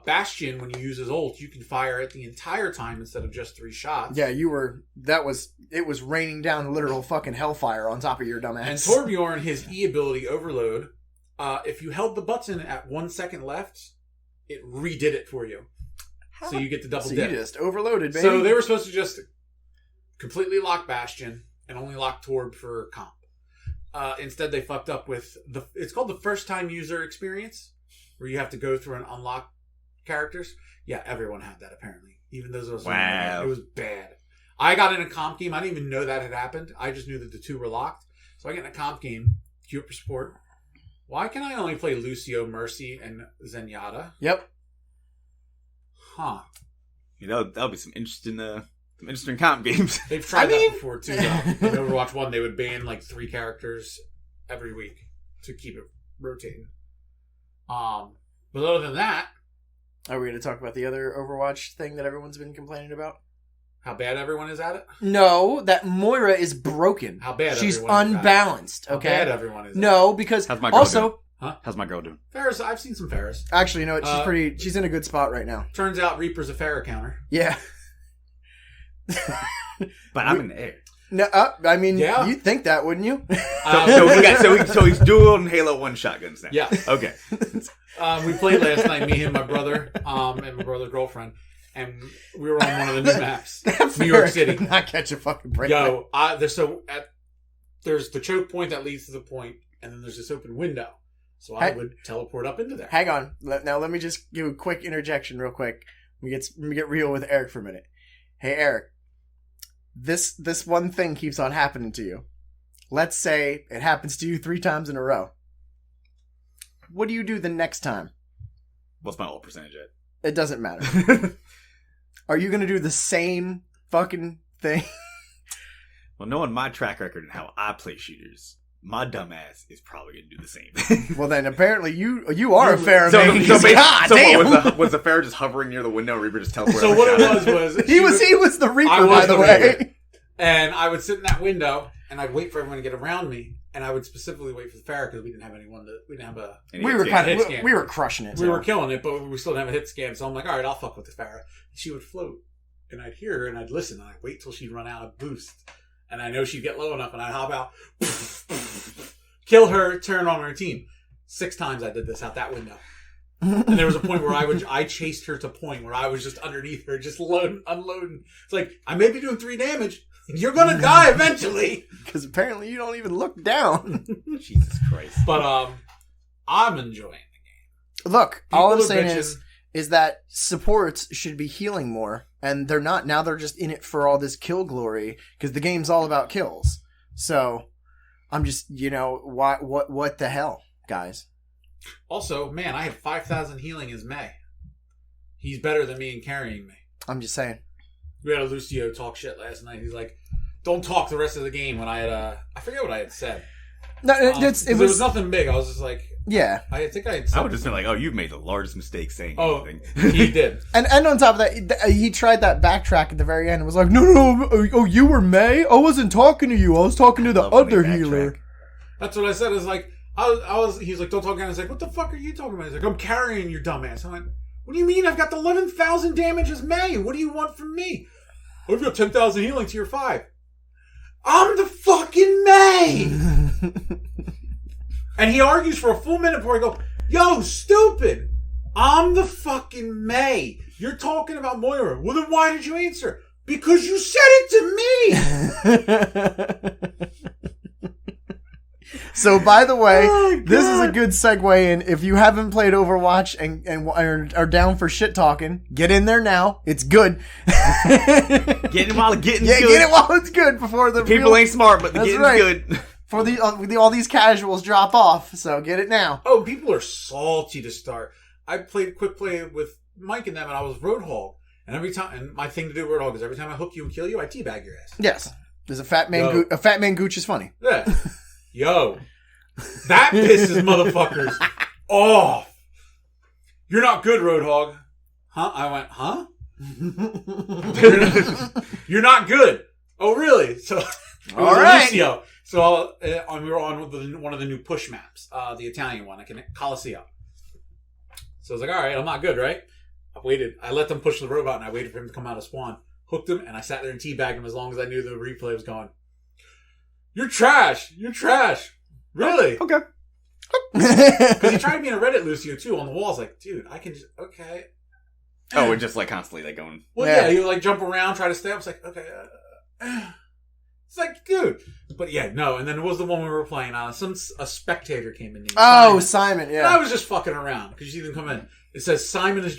Bastion, when you use his ult, you can fire it the entire time instead of just 3 shots. Yeah, it was raining down literal fucking hellfire on top of your dumbass. And Torbjorn, his E ability overload, if you held the button at 1 second left, it redid it for you. So you get the double dip. You just overloaded, baby. So they were supposed to just completely lock Bastion and only lock Torb for comp. Instead, they fucked up with it's called the first time user experience, where you have to go through and unlock characters. Yeah, everyone had that apparently. Even those of us. Wow. It was bad. I got in a comp game. I didn't even know that had happened. I just knew that the 2 were locked. So I get in a comp game, queue up for support. Why can I only play Lucio, Mercy, and Zenyatta? Yep. Huh. That'll be some interesting comp games. They've tried that before too. In Overwatch 1, they would ban like 3 characters every week to keep it rotating. But other than that, are we going to talk about the other Overwatch thing that everyone's been complaining about? How bad everyone is at it? No, that Moira is broken. How bad she's everyone unbalanced. Is okay, how bad everyone is. No, because how's my girl doing? Huh? How's my girl doing? Ferris, I've seen some Ferris. Actually, you know what? She's in a good spot right now. Turns out Reaper's a Farrah counter. Yeah. But I'm in the air. No, I mean, you'd think that, wouldn't you? So he's dual Halo 1 shotguns now. Yeah. Okay. We played last night, me and my brother, and my brother's girlfriend, and we were on one of the new maps, New York City. Not catch a fucking break. Yo, there's the choke point that leads to the point, and then there's this open window. So I would teleport up into there. Hang on. Now let me just give a quick interjection real quick. Let me get real with Eric for a minute. Hey, Eric. This one thing keeps on happening to you. Let's say it happens to you 3 times in a row. What do you do the next time? What's my ult percentage at? It doesn't matter. Are you going to do the same fucking thing? Well, knowing my track record and how I play shooters, my dumbass is probably going to do the same thing. Well, then apparently you are a Pharah. Was the Pharah just hovering near the window, Reaper just teleported? So what it was he was the Reaper, by the way. And I would sit in that window and I'd wait for everyone to get around me, and I would specifically wait for the Pharah because we didn't have anyone to. We didn't have a. We were crushing it. We were killing it, but we still didn't have a hit scan. So I'm like, all right, I'll fuck with the Pharah. She would float, and I'd hear her, and I'd listen, and I'd wait till she'd run out of boost, and I know she'd get low enough, and I'd hop out, kill her, turn on her team. 6 times I did this out that window. And there was a point where I chased her to point where I was just underneath her, just unloading. It's like, I may be doing 3 damage. You're gonna die eventually. Because apparently you don't even look down. Jesus Christ. But I'm enjoying the game. Look, all I'm saying is that supports should be healing more, and they're not. Now they're just in it for all this kill glory, because the game's all about kills. So I'm just, what the hell, guys? Also, man, I had 5,000 healing as May. He's better than me in carrying me. I'm just saying. We had a Lucio talk shit last night. He's like, don't talk the rest of the game when I had, I forget what I had said. No, it was nothing big. I was just like, yeah. I think I had said I would just been like, oh, you've made the largest mistake saying anything. He did. And on top of that, he tried that backtrack at the very end and was like, no, oh, you were May? I wasn't talking to you. I was talking to the other healer. That's what I said. It's like, he's like, don't talk again. I was like, what the fuck are you talking about? He's like, I'm carrying your dumbass. I'm like, what do you mean? I've got the 11,000 damage as May. What do you want from me? I've got 10,000 healing to your 5. I'm the fucking May! And he argues for a full minute before I go, yo, stupid! I'm the fucking May. You're talking about Moira. Well, then why did you answer? Because you said it to me! So, by the way, this is a good segue in. If you haven't played Overwatch and are down for shit talking, get in there now. It's good. Get it while it's getting good. Get it while it's good before the people ain't smart, but the getting's good. For all these casuals drop off, so get it now. Oh, people are salty to start. I played quick play with Mike and them, and I was Roadhog. And every time, and my thing to do with Roadhog is every time I hook you and kill you, I teabag your ass. Yes, there's a fat man gooch is funny. Yeah. Yo, that pisses motherfuckers off. You're not good, Roadhog. Huh? I went, huh? You're not good. Oh, really? So, all right. Lucio. So, we were on one of the new push maps, the Italian one, Coliseum. So I was like, all right, I'm not good, right? I waited. I let them push the robot, and I waited for him to come out of spawn. Hooked him, and I sat there and teabagged him as long as I knew the replay was going. You're trash. You're trash. Really? Okay. Because he tried me in a Reddit Lucio too on the walls. Like, dude, I can just okay. Oh, we're just like constantly like going. Well, yeah, he would like jump around, try to stay up. It's like, okay. It's like, dude. But yeah, no. And then it was the one we were playing on. A spectator came in. Simon. Yeah. And I was just fucking around because you see them come in. It says Simon has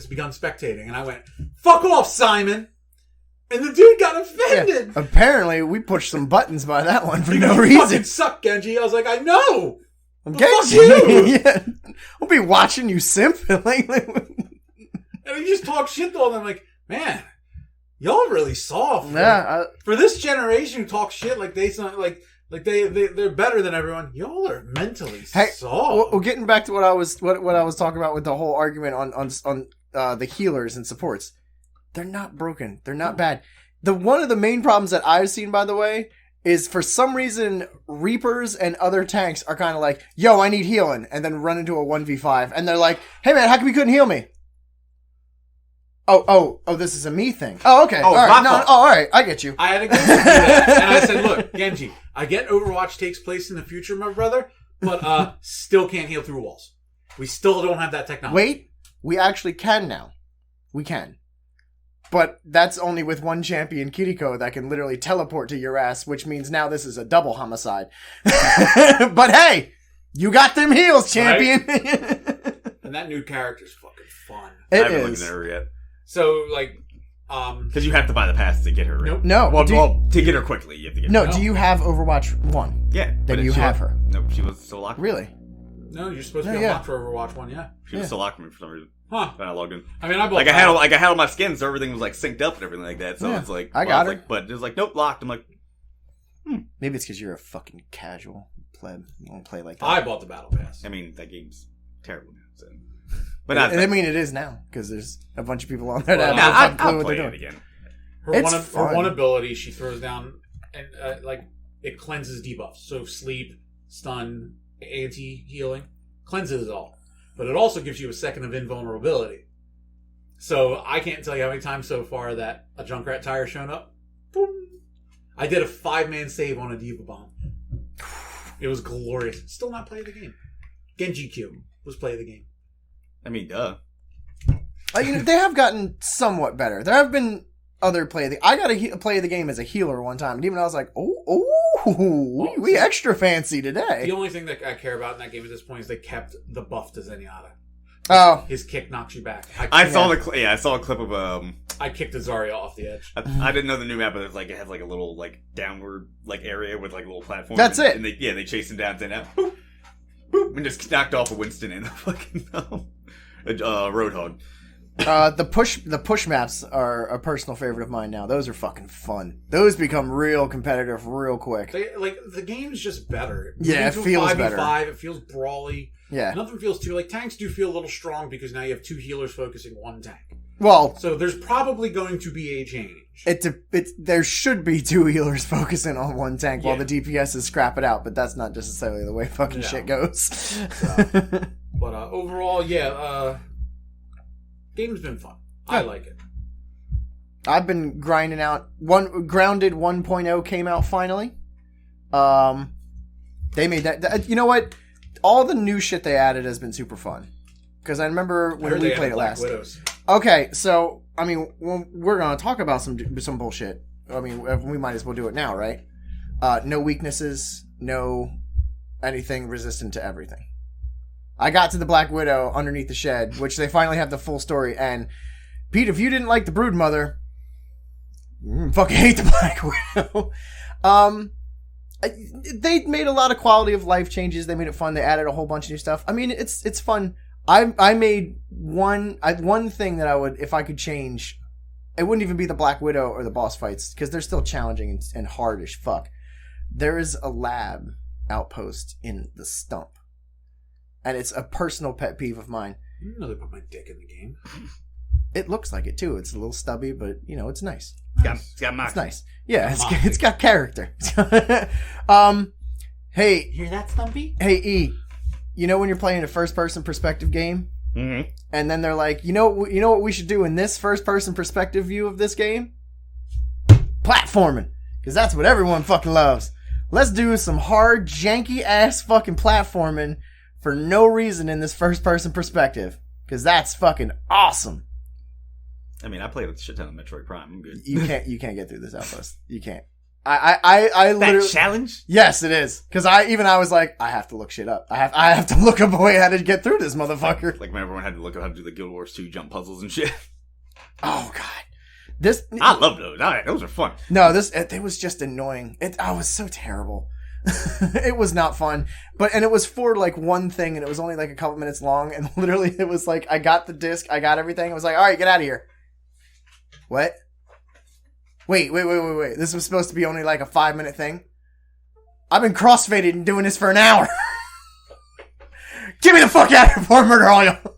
begun spectating, and I went, "Fuck off, Simon." And the dude got offended. Yeah. Apparently, we pushed some buttons by that one for no you reason. Fucking suck, Genji. I was like, I know. Genji. Fuck you. Yeah. I'll be watching you simp. And he just talk shit to all them. Like, man, y'all really soft. Yeah. For this generation who talk shit like they're better than everyone. Y'all are mentally soft. Well, getting back to what I was talking about with the whole argument on the healers and supports. They're not broken. They're not bad. One of the main problems that I've seen, by the way, is for some reason Reapers and other tanks are kind of like, yo, I need healing, and then run into a 1v5, and they're like, hey man, how come you couldn't heal me? Oh, this is a me thing. Oh, okay. Oh, all right. All right. I get you. I had a good do that, and I said, look, Genji, I get Overwatch takes place in the future, my brother, but still can't heal through walls. We still don't have that technology. Wait, we actually can now. We can. But that's only with one champion, Kiriko, that can literally teleport to your ass, which means now this is a double homicide. But hey, you got them heals, champion. Right? And that new character's fucking fun. I haven't looked at her yet. So, like, because you have to buy the pass to get her. Right? Nope. No. Well, to get her quickly, you have to get her. No, do you have Overwatch 1? Yeah. Then you have her. Nope, she was still locked. Really? No, you're supposed to be unlocked for Overwatch 1, yeah. She was still locked for me for some reason. Huh. When I logged in. I mean, I I had all my skins, so everything was like synced up and everything like that. So it's like I got her. like, but it was like, nope, locked. I'm like, Maybe it's because you're a fucking casual pleb. You don't play like that. I bought the Battle Pass. I mean, that game's terrible now. So. But not, I mean, it is now because there's a bunch of people on there that Well, have no fucking clue I'll what play they're it doing. again. Her one ability, she throws down, and like, it cleanses debuffs. So sleep, stun, anti-healing, cleanses it all. But it also gives you a second of invulnerability. So I can't tell you how many times so far that a Junkrat tire shown up. Boom. I did a 5-man save on a Diva Bomb. It was glorious. Still not play of the game. Genji Q was play of the game. I mean, duh. They have gotten somewhat better. There have been other play of the... I got to play of the game as a healer one time, and even I was like, we extra fancy today. The only thing that I care about in that game at this point is they kept the buff to Zenyatta. Oh. His kick knocks you back. I saw a clip of I kicked a Zarya off the edge. I didn't know the new map, but it has like a little like downward like area with like a little platform. That's it. And they chased him down, boop, boop, and just knocked off a Winston and a fucking Roadhog. The push maps are a personal favorite of mine now. Those are fucking fun. Those become real competitive real quick. The game's just better. Yeah, it feels better. It feels brawly. Yeah. Nothing feels too... Like, tanks do feel a little strong because now you have 2 healers focusing one tank. Well... So there's probably going to be a change. There should be 2 healers focusing on one tank while the DPS scrap it out, but that's not necessarily the way fucking shit goes. But overall, game's been fun. I like it. I've been grinding out. Grounded 1.0 came out finally. They made that... You know what? All the new shit they added has been super fun. Because I remember when we played it last. Widows. Okay, so, I mean, we're going to talk about some bullshit. I mean, we might as well do it now, right? No weaknesses, no anything resistant to everything. I got to the Black Widow underneath the shed, which they finally have the full story. And, Pete, if you didn't like the Broodmother, fucking hate the Black Widow. They made a lot of quality of life changes. They made it fun. They added a whole bunch of new stuff. I mean, it's fun. I made one thing that I would, if I could change, it wouldn't even be the Black Widow or the boss fights, because they're still challenging and hard as fuck. There is a lab outpost in the stump. And it's a personal pet peeve of mine. You didn't know they put my dick in the game. It looks like it too. It's a little stubby, but it's nice. It's got moxie. It's nice. Yeah, it's got character. Hey, hear that, Stumpy? Hey, E. You know when you're playing a first-person perspective game, and then they're like, you know what we should do in this first-person perspective view of this game? Platforming, because that's what everyone fucking loves. Let's do some hard, janky ass fucking platforming for no reason in this first-person perspective, because that's fucking awesome. I mean, I played a shit ton of Metroid Prime. I'm good. You can't get through this outpost. You can't. I literally... That challenge? Yes, it is. Because I was like, I have to look shit up. I have to look up a way how to get through this motherfucker. Like when everyone had to look up how to do the Guild Wars 2 jump puzzles and shit. Oh, God. I love those. Those are fun. No, it was just annoying. It was so terrible. It was not fun. And it was for like one thing, and it was only like a couple minutes long, and literally it was like, I got the disc, I got everything. I was like, all right, get out of here. What? Wait. This was supposed to be only like a 5-minute thing? I've been crossfaded and doing this for an hour. Get me the fuck out of here before I murder all y'all.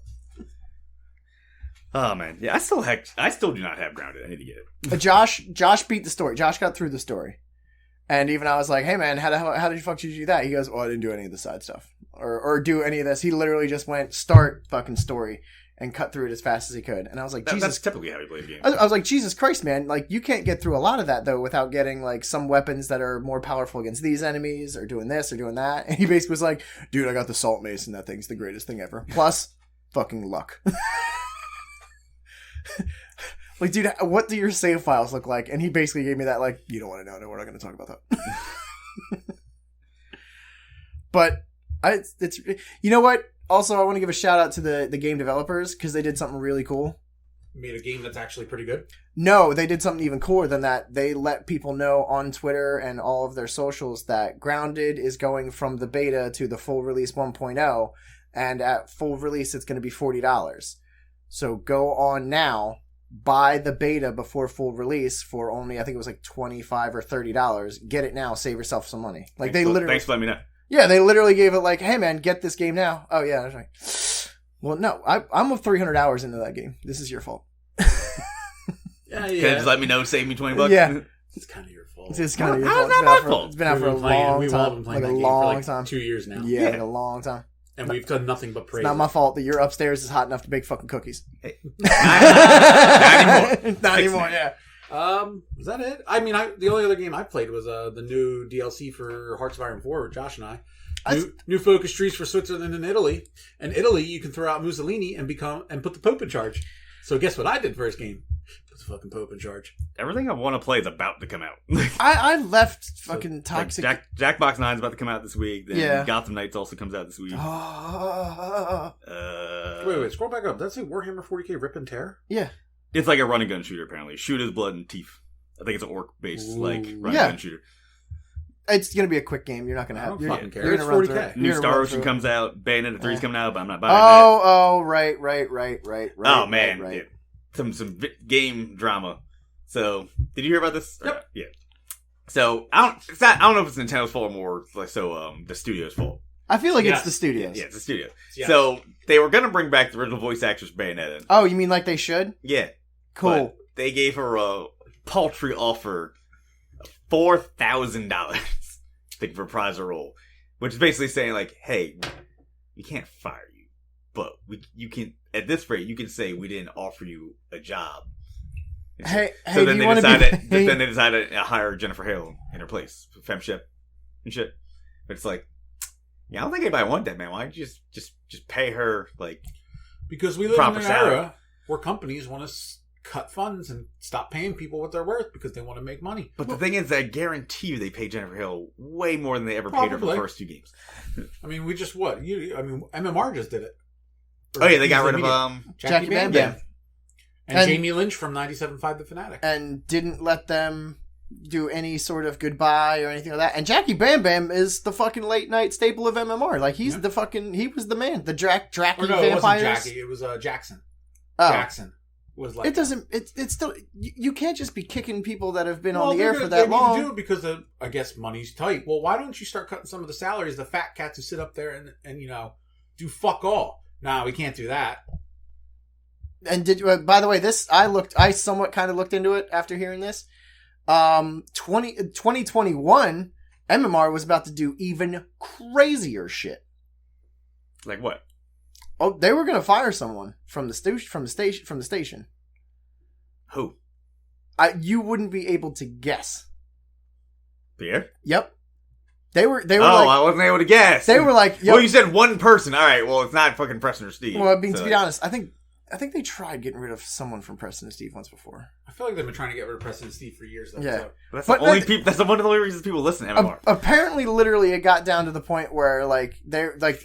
Oh, man. Yeah, I still do not have Grounded. I need to get it. Josh beat the story. Josh got through the story. And even I was like, hey, man, how did you fuck you do that? He goes, oh, I didn't do any of the side stuff. Or do any of this. He literally just went, start fucking story. And cut through it as fast as he could. And I was like, Jesus. That's typically how you play the game. I was like, Jesus Christ, man. Like, you can't get through a lot of that, though, without getting, like, some weapons that are more powerful against these enemies, or doing this, or doing that. And he basically was like, dude, I got the Salt Mace, and that thing's the greatest thing ever. Plus, fucking luck. Like, dude, what do your save files look like? And he basically gave me that, like, you don't want to know. No, we're not going to talk about that. But, you know what? Also, I want to give a shout out to the game developers, because they did something really cool. made a game that's actually pretty good? No, they did something even cooler than that. They let people know on Twitter and all of their socials that Grounded is going from the beta to the full release 1.0, and at full release it's going to be $40. So go on now, buy the beta before full release for only, I think it was like $25 or $30. Get it now, save yourself some money. Like thanks for letting me know. Yeah, they literally gave it like, hey man, get this game now. Oh yeah, I was like, well no, I'm 300 hours into that game. This is your fault. Yeah. Can you just let me know, save me $20? Yeah. It's kind of your fault. It's kind of your How's fault. that my fault? It's been out for a long We've all time. been playing Like that a game long for like time. 2 years now. Yeah, like a long time. And we've done nothing but praise. It's not my fault that your upstairs is hot enough to bake fucking cookies. Not anymore. Not anymore, yeah. Was that it? I mean, the only other game I played was the new DLC for Hearts of Iron 4 with Josh and I. New focus trees for Switzerland and Italy. And Italy, you can throw out Mussolini and put the Pope in charge. So guess what I did first game? Put the fucking Pope in charge. Everything I want to play is about to come out. I left fucking Toxic. Like Jackbox 9 is about to come out this week. Then Gotham Knights also comes out this week. Wait, scroll back up. Does that say Warhammer 40k Rip and Tear? Yeah. It's like a run and gun shooter, apparently. Shoot his blood and teeth. I think it's an orc-based, like, run and gun shooter. It's going to be a quick game. You're not going to have... I don't fucking care. It's 40k. New Star Ocean comes out. Bayonetta 3's coming out, but I'm not buying that. Oh, right. Oh, man. Right. Yeah. Some game drama. So, did you hear about this? Yep. Yeah. So, I don't know if it's Nintendo's fault or more, like, the studio's fault. I feel like it's the studios. Yeah, it's the studio. Yes. So, they were going to bring back the original voice actress Bayonetta. Oh, you mean like they should? Yeah. Cool. But they gave her a paltry offer of $4,000 to reprise her role. Which is basically saying, like, hey, we can't fire you. But you can, at this rate, you can say we didn't offer you a job. Hey, so then do they you decided, be... then they decided to hire Jennifer Hale in her place, femship and shit. But it's like, yeah, I don't think anybody want that, man. Why don't you just pay her like? Because we live in an era where companies want to cut funds and stop paying people what they're worth because they want to make money. But the thing is, I guarantee you they pay Jennifer Hale way more than they ever paid her for the first 2 games. I mean, we just MMR just did it. Oh yeah, they got rid of Jackie Bam Bam. And Jamie Lynch from 97.5 The Fanatic. And didn't let them do any sort of goodbye or anything like that. And Jackie Bam Bam is the fucking late night staple of MMR. Like, he's the fucking... He was the man. The Dracky vampires. It wasn't Jackie. It was Jackson. Oh. Jackson was like... It doesn't... It's still... You can't just be kicking people that have been on the air for that long. They need to do it because, I guess, money's tight. Well, why don't you start cutting some of the salaries, the fat cats who sit up there and do fuck all? Nah, we can't do that. And by the way, I somewhat kind of looked into it after hearing this. 2021, MMR was about to do even crazier shit. Like what? Oh, they were going to fire someone from the station. Who? You wouldn't be able to guess. Pierre? Yep. They were like, I wasn't able to guess. They were like, well, you said one person. All right, well, it's not fucking Preston or Steve. Well, to be honest, I think they tried getting rid of someone from Preston and Steve once before. I feel like they've been trying to get rid of Preston and Steve for years, though. Yeah. So. That's one of the only reasons people listen to MMR. Apparently, literally, it got down to the point where,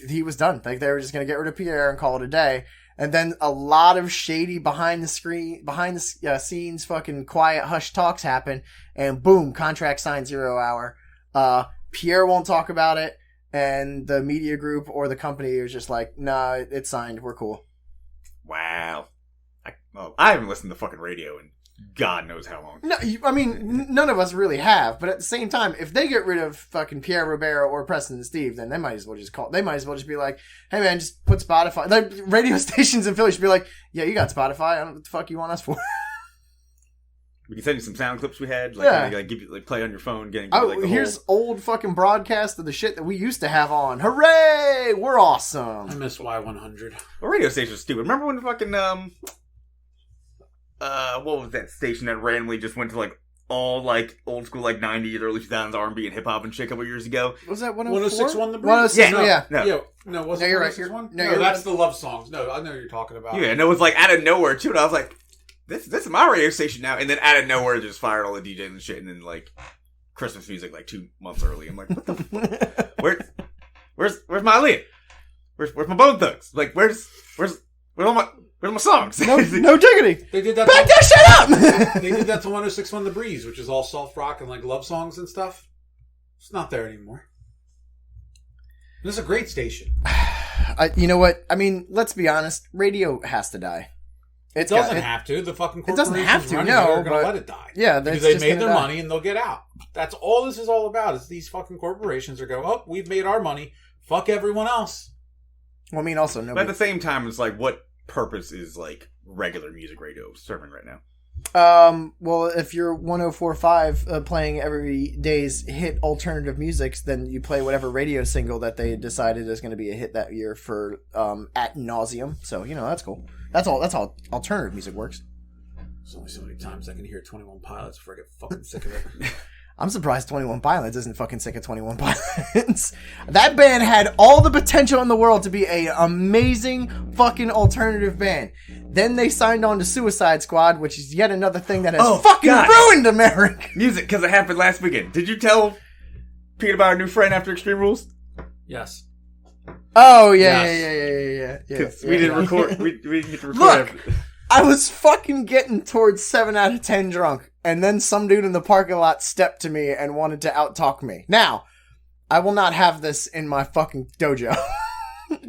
he was done. Like, they were just going to get rid of Pierre and call it a day. And then a lot of shady behind the scenes, fucking quiet hush talks happen. And boom, contract signed 0 hour. Pierre won't talk about it. And the media group or the company is just like, nah, it's signed. We're cool. Wow. I haven't listened to fucking radio in God knows how long. No, none of us really have. But at the same time, if they get rid of fucking Pierre Ribeiro or Preston and Steve, then they might as well just be like, hey man, just put Spotify. Like, radio stations in Philly should be like, yeah, you got Spotify. I don't know what the fuck you want us for. We can send you some sound clips we had. Give you play on your phone. Here's old fucking broadcast of the shit that we used to have on. Hooray! We're awesome. I miss Y100. Well, radio stations are stupid. Remember when fucking what was that station that randomly just went to like all like old school like 90s, early 2000s R&B and hip hop and shit a couple years ago? Was that 104? 106.1 The Breeze? 106, yeah. No, wasn't you're right. 106.1? No, that's the love songs. No, I know what you're talking about. Yeah, and it was like out of nowhere too. And I was like, this is my radio station now. And then out of nowhere, just fired all the DJs and shit. And then like Christmas music like 2 months early. I'm like, what the? Where's my Aaliyah? Where's my Bone Thugs? Like, where's all Where's my songs? No diggity. They did that. Back that shit up! They did that to 106.1 The Breeze, which is all soft rock and like love songs and stuff. It's not there anymore. This is a great station. You know what? I mean, let's be honest. Radio has to die. It doesn't have to. The fucking corporations doesn't have to. running No, it are going to let it die. Yeah, because they made their money and they'll get out. That's all this is all about. Is these fucking corporations are going, oh, we've made our money. Fuck everyone else. Well, I mean, also But at the same time, it's like, what purpose is like regular music radio serving right now? Well, if you're 104.5 playing every day's hit alternative music, then you play whatever radio single that they decided is going to be a hit that year for ad nauseum. So that's cool. That's all alternative music works. There's only so many times I can hear 21 Pilots before I get fucking sick of it. I'm surprised 21 Pilots isn't fucking sick of 21 Pilots. That band had all the potential in the world to be an amazing fucking alternative band. Then they signed on to Suicide Squad, which is yet another thing that has ruined America. Music, because it happened last weekend. Did you tell Pete about our new friend after Extreme Rules? Yes. Oh, yeah. Because we didn't record. We didn't get to record. Look, I was fucking getting towards 7 out of 10 drunk, and then some dude in the parking lot stepped to me and wanted to out-talk me. Now, I will not have this in my fucking dojo.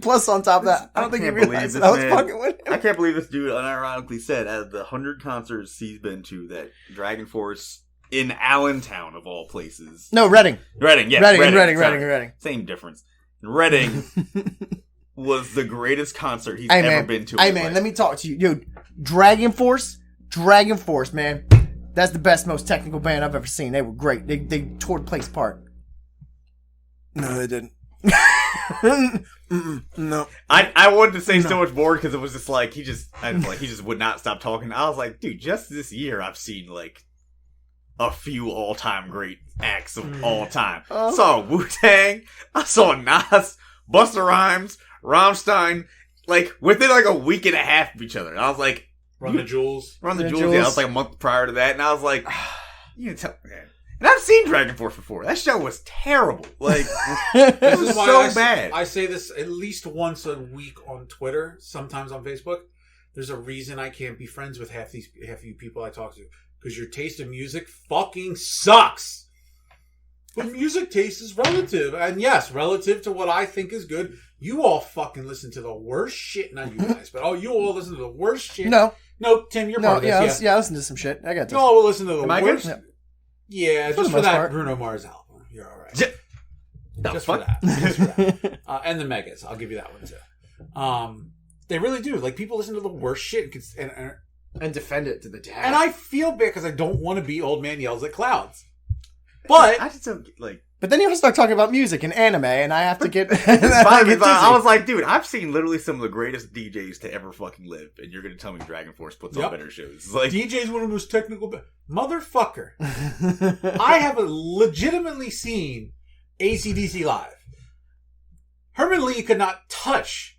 Plus, on top of that, I don't think you realize that I was fucking with him. I can't believe this dude unironically said, out of the 100 concerts he's been to, that Dragon Force in Allentown, of all places. No, Reading. Reading. Reading. Same difference. Reading was the greatest concert he's ever been to. Hey, man, let me talk to you. Dude, Dragon Force, man. That's the best, most technical band I've ever seen. They were great. They tore the place apart. No, they didn't. No. I wanted to say so much more because it was just like he just would not stop talking. I was like, dude, just this year I've seen like a few all-time great acts of all time. I saw Wu-Tang, I saw Nas, Busta Rhymes, Rammstein, like within like a week and a half of each other. And I was like, Run the Jewels. Yeah, I was like a month prior to that, and I was like, you can tell, man. And I've seen Dragon Force before. That show was terrible. Like, it was so bad. I say this at least once a week on Twitter, sometimes on Facebook. There's a reason I can't be friends with half you people I talk to. Because your taste in music fucking sucks. But music taste is relative. And yes, relative to what I think is good. You all fucking listen to the worst shit. Not you guys, but you all listen to the worst shit. No, Tim, you're part of this. Yeah, I listen to some shit. I got to. You all will listen to the worst. Yeah. Just for that Bruno Mars album. You're all right. Just for that. And the Megas. I'll give you that one too. They really do. Like, people listen to the worst shit and defend it to the death. And I feel bad because I don't want to be Old Man Yells at Clouds. But I just don't like. But then you start talking about music and anime, and I have to get. I was like, dude, I've seen literally some of the greatest DJs to ever fucking live, and you're going to tell me Dragon Force puts on better shows. It's like, DJ's one of the most technical. Motherfucker. I have legitimately seen AC/DC live. Herman Lee could not touch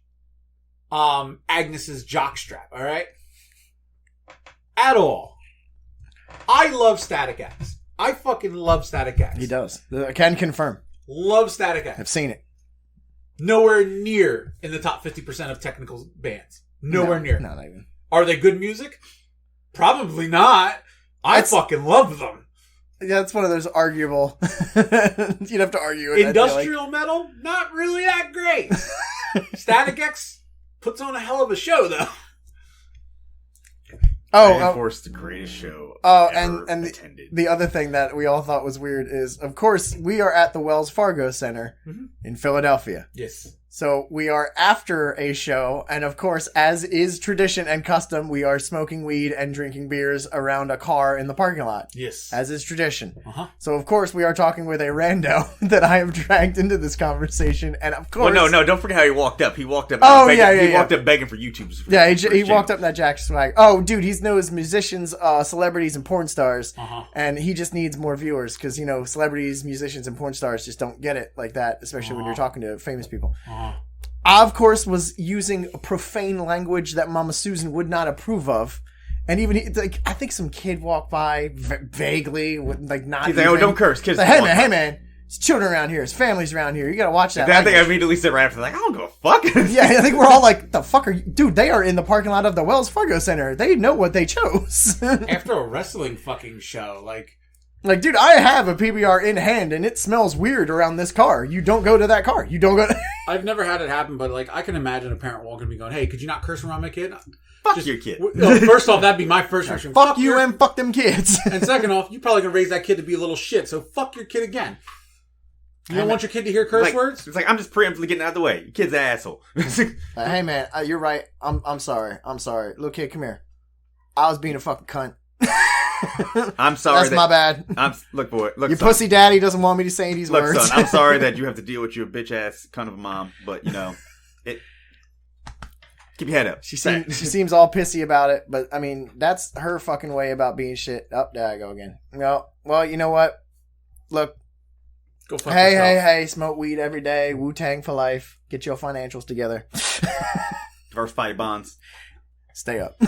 Agnes's jockstrap, all right? At all. I love Static X. I fucking love Static X. He does. I can confirm. Love Static X. I've seen it. Nowhere near in the top 50% of technical bands. Nowhere near. No, not even. Are they good music? Probably not. I fucking love them. Yeah, it's one of those arguable. You'd have to argue it. Industrial metal? Not really that great. Static X puts on a hell of a show, though. Dragon Force, the greatest show ever attended. The other thing that we all thought was weird is, of course, we are at the Wells Fargo Center in Philadelphia. Yes. So we are after a show, and of course, as is tradition and custom, we are smoking weed and drinking beers around a car in the parking lot. Yes. As is tradition. So of course, we are talking with a rando that I have dragged into this conversation, and of course... Well, no, don't forget how he walked up. He walked up begging, he walked up begging for YouTube. He walked up in that Jack swag. Oh, dude, he knows musicians, celebrities, and porn stars, and he just needs more viewers, because, celebrities, musicians, and porn stars just don't get it like that, especially when you're talking to famous people. I, of course, was using profane language that Mama Susan would not approve of. And even, I think some kid walked by vaguely, with, not He's like, oh, don't curse. Kids, like, hey, man. There's children around here. There's families around here. You gotta watch that. I think I immediately said right after, like, I don't give a fuck? Yeah, I think we're all like, the fuck are you? Dude, they are in the parking lot of the Wells Fargo Center. They know what they chose. After a wrestling fucking show, like, dude, I have a PBR in hand, and it smells weird around this car. You don't go to that car. You don't go to... I've never had it happen, but, like, I can imagine a parent walking to me going, hey, could you not curse around my kid? Fuck your kid. First off, that'd be my first reaction. Fuck you and fuck them kids. And second off, you're probably going to raise that kid to be a little shit, so fuck your kid again. You don't want your kid to hear curse words? It's like, I'm just preemptively getting out of the way. Your kid's an asshole. Hey, man, you're right. I'm sorry. I'm sorry. Little kid, come here. I was being a fucking cunt. I'm sorry. That's my bad. Look, boy. Look, your son. pussy daddy doesn't want me to say these words. Look, son, I'm sorry that you have to deal with your bitch ass kind of a mom, but, you know, keep your head up. She seems all pissy about it, but, I mean, that's her fucking way about being shit. Oh, there I go again. No, well, you know what? Look. Go fuck yourself. Hey, smoke weed every day. Wu-Tang for life. Get your financials together. Diversify your bonds. Stay up.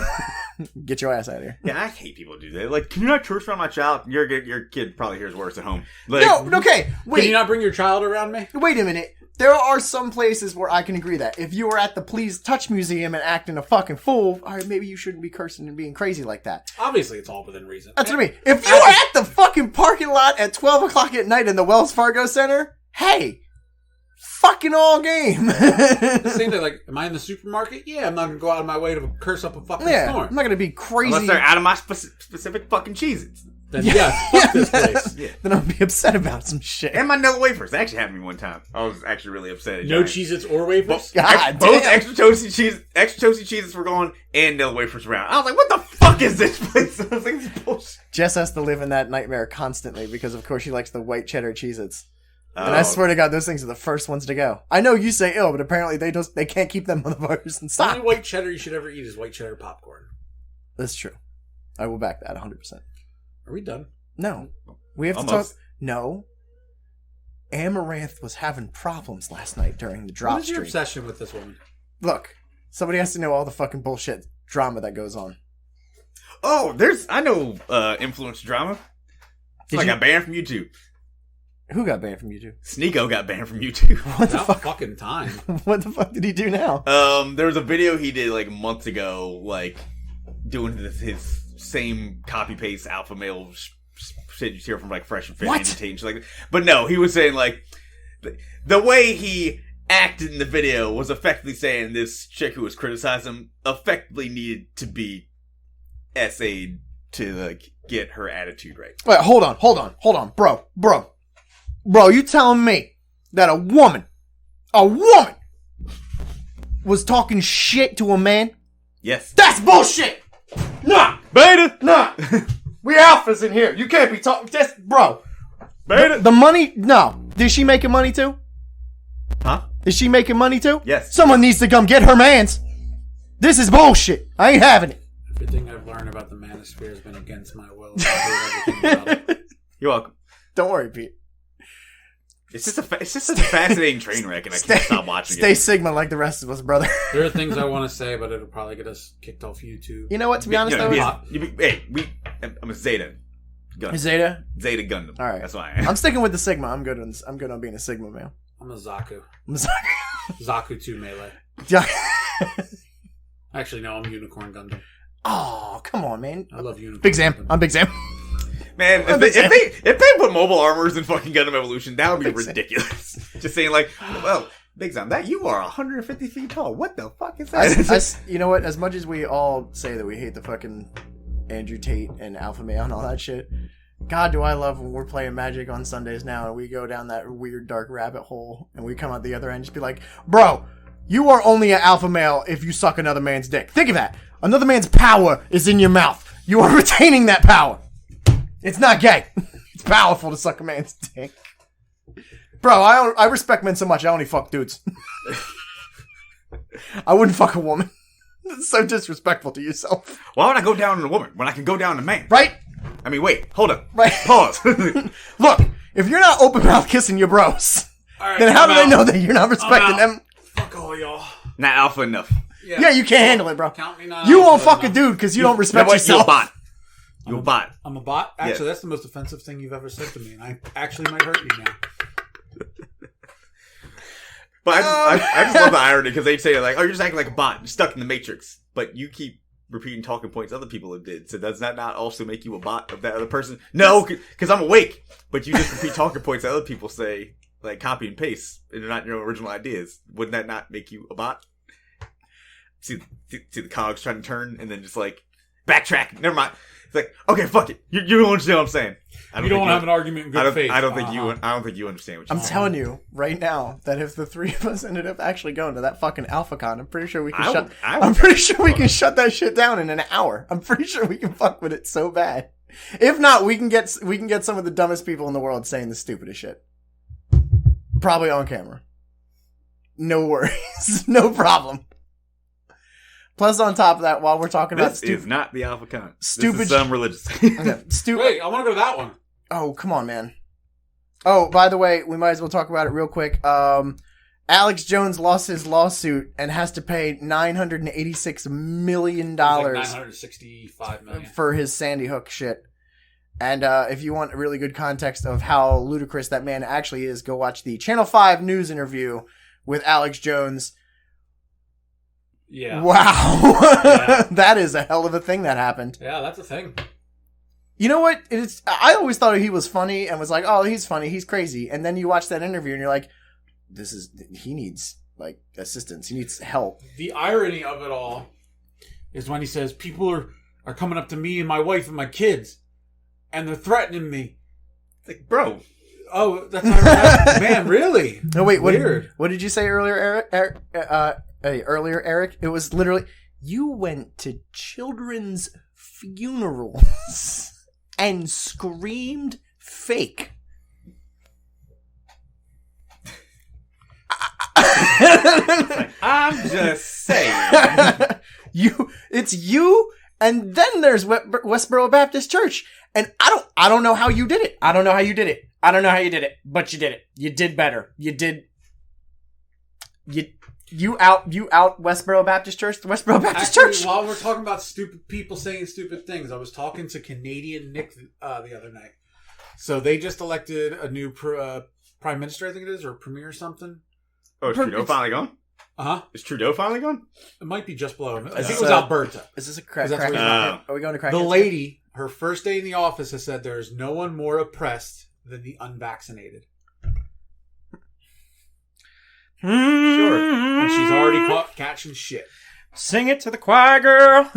Get your ass out of here. Yeah, I hate people who do that. Like, can you not curse around my child? Your kid probably hears worse at home. Like, no, okay. Wait. Can you not bring your child around me? Wait a minute. There are some places where I can agree that if you were at the Please Touch Museum and acting a fucking fool, all right, maybe you shouldn't be cursing and being crazy like that. Obviously, it's all within reason. That's what I mean. If you were at the fucking parking lot at 12 o'clock at night in the Wells Fargo Center, hey, fucking all game. The same thing, like, am I in the supermarket? Yeah, I'm not going to go out of my way to curse up a fucking storm. I'm not going to be crazy. Unless they're out of my specific fucking Cheez-Its. Then fuck this place. Yeah. Then I'll be upset about some shit. And my Nilla wafers. That actually happened to me one time. I was actually really upset. No Cheez-Its or wafers? Both extra toasty Cheez-Its were gone and Nilla wafers were out. I was like, what the fuck is this place? I was like, this is bullshit. Jess has to live in that nightmare constantly because, of course, she likes the white cheddar Cheez-Its. And I swear to God, those things are the first ones to go. I know you say ill, but apparently they can't keep them motherfuckers in The stock. only white cheddar you should ever eat is white cheddar popcorn. That's true. I will back that 100%. Are we done? No. We have to talk. No. Amaranth was having problems last night during the drop What is your stream. obsession with this woman? Look, somebody has to know all the fucking bullshit drama that goes on. Oh, I know influence drama. I got banned from YouTube. Who got banned from YouTube? Sneeko got banned from YouTube. What the fuck? Fucking time. What the fuck did he do now? There was a video he did like months ago, like doing his same copy paste alpha male shit you hear from like Fresh and Fit and shit like that. But no, he was saying like the way he acted in the video was effectively saying this chick who was criticizing him effectively needed to be essayed to like get her attitude right. Wait, hold on, bro, you telling me that a woman was talking shit to a man? Yes. That's bullshit. Nah, Beta. nah. We alphas in here. You can't be talking. Just, bro. Beta. The money? No. Is she making money too? Huh? Is she making money too? Yes. Someone needs to come get her mans. This is bullshit. I ain't having it. Everything I've learned about the manosphere has been against my will. I do everything about it. You're welcome. Don't worry, Pete. It's just a fascinating train wreck, and I can't stop watching it. Stay Sigma like the rest of us, brother. There are things I want to say, but it'll probably get us kicked off YouTube. You know what? To be honest, though, I'm a Zeta Gundam. Zeta Gundam. All right, that's why I am. I'm sticking with the Sigma. I'm good on being a Sigma man. I'm a Zaku. Zaku. Zaku 2 Melee. Actually, no, I'm Unicorn Gundam. Oh, come on, man. I love Unicorn. Big Sam. Gundam. I'm Big Sam. Man, if they put mobile armors in fucking Gundam Evolution, that would be ridiculous. Just saying like, well, Big Sam, that you are 150 feet tall. What the fuck is that? You know what? As much as we all say that we hate the fucking Andrew Tate and Alpha Male and all that shit, God, do I love when we're playing Magic on Sundays now and we go down that weird dark rabbit hole and we come out the other end and just be like, bro, you are only an alpha male if you suck another man's dick. Think of that. Another man's power is in your mouth. You are retaining that power. It's not gay. It's powerful to suck a man's dick. Bro, I respect men so much, I only fuck dudes. I wouldn't fuck a woman. It's so disrespectful to yourself. Why would I go down on a woman when I can go down on a man? Right? I mean, wait, hold up. Right. Pause. Look, if you're not open mouth kissing your bros, then how do they know that you're not respecting them? Fuck all y'all. Not alpha enough. Yeah, you can't handle it, bro. Count me not You won't alpha fuck a enough. dude because you don't respect You're yourself. a bot. You're a bot. I'm a bot? Actually, Yeah. that's the most offensive thing you've ever said to me, and I actually might hurt you now. But I just love the irony because they say like, "Oh, you're just acting like a bot, you're stuck in the matrix." But you keep repeating talking points other people have did. So does that not also make you a bot of that other person? No, because I'm awake. But you just repeat talking points that other people say, like copy and paste, and they're not your original ideas. Wouldn't that not make you a bot? See the cogs trying to turn, and then just like backtrack. Never mind. It's like, okay, fuck it. You don't understand what I'm saying. You don't want to have an argument in good faith. I don't think you understand what you're saying. I'm telling you right now that if the three of us ended up actually going to that fucking AlphaCon, I'm pretty sure we can shut that shit down in an hour. I'm pretty sure we can fuck with it so bad. If not, we can get some of the dumbest people in the world saying the stupidest shit. Probably on camera. No worries. No problem. Plus, on top of that, while we're talking about this is not the AlphaCon. Stupid. This is some religious. Stupid. Wait, I want to go to that one. Oh, come on, man. Oh, by the way, we might as well talk about it real quick. Alex Jones lost his lawsuit and has to pay $986 million. $965 million for his Sandy Hook shit. And if you want a really good context of how ludicrous that man actually is, go watch the Channel 5 news interview with Alex Jones. Yeah. Wow. Yeah. That is a hell of a thing that happened. Yeah, that's a thing. You know what? I always thought he was funny and was like, oh, he's funny, he's crazy. And then you watch that interview and you're like, he needs like assistance. He needs help. The irony of it all is when he says people are coming up to me and my wife and my kids and they're threatening me. It's like, bro. Oh, that's ironic. Man, really? No, wait, weird. What did you say earlier, Eric? It was literally, you went to children's funerals and screamed fake. I'm just saying. It's you, and then there's Westboro Baptist Church, and I don't know how you did it. I don't know how you did it, but you did it. You did better. You out Westboro Baptist Church, the Westboro Baptist Church. While we're talking about stupid people saying stupid things, I was talking to Canadian Nick the other night. So they just elected a new prime minister, I think it is, or premier or something. Oh, is Trudeau finally gone? Uh-huh. Is Trudeau finally gone? It might be just below him. I think it was Alberta. Is this a crack? Are we going to crack? The lady, her first day in the office, has said there is no one more oppressed than the unvaccinated. Sure. And she's already caught catching shit. Sing it to the choir, girl.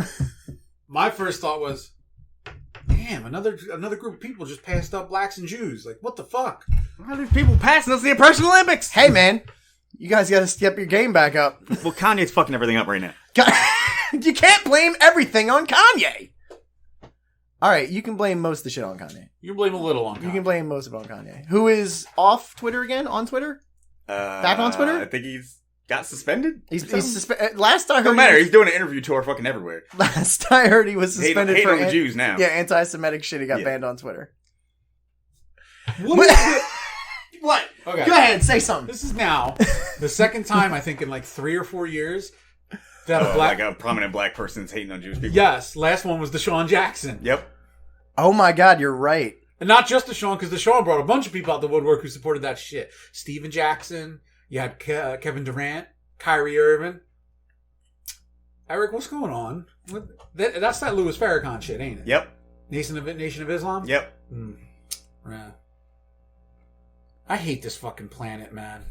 My first thought was, damn, another group of people just passed up blacks and Jews. Like, what the fuck? Why are these people passing us the Oppression Olympics? Hey, man. You guys got to step your game back up. Well, Kanye's fucking everything up right now. You can't blame everything on Kanye. All right, you can blame most of the shit on Kanye. You can blame a little on Kanye. You can blame most of it on Kanye. Who is off Twitter again? On Twitter? Back on Twitter? I think he's got suspended. He's suspended. Last I heard, no matter. He's doing an interview tour fucking everywhere. Last I heard, he was suspended hate for on the Jews now. Yeah, anti-Semitic shit. He got banned on Twitter. What? Okay. Go ahead, say something. This is now the second time, I think, in like 3 or 4 years that like a prominent black person's hating on Jewish people. Yes, last one was Deshaun Jackson. Yep. Oh my God, you're right. And not just Deshaun, because Deshaun brought a bunch of people out the woodwork who supported that shit. Steven Jackson, you had Kevin Durant, Kyrie Irving. Eric, what's going on? That's that Louis Farrakhan shit, ain't it? Yep. Nation of Islam? Yep. Yeah. I hate this fucking planet, man.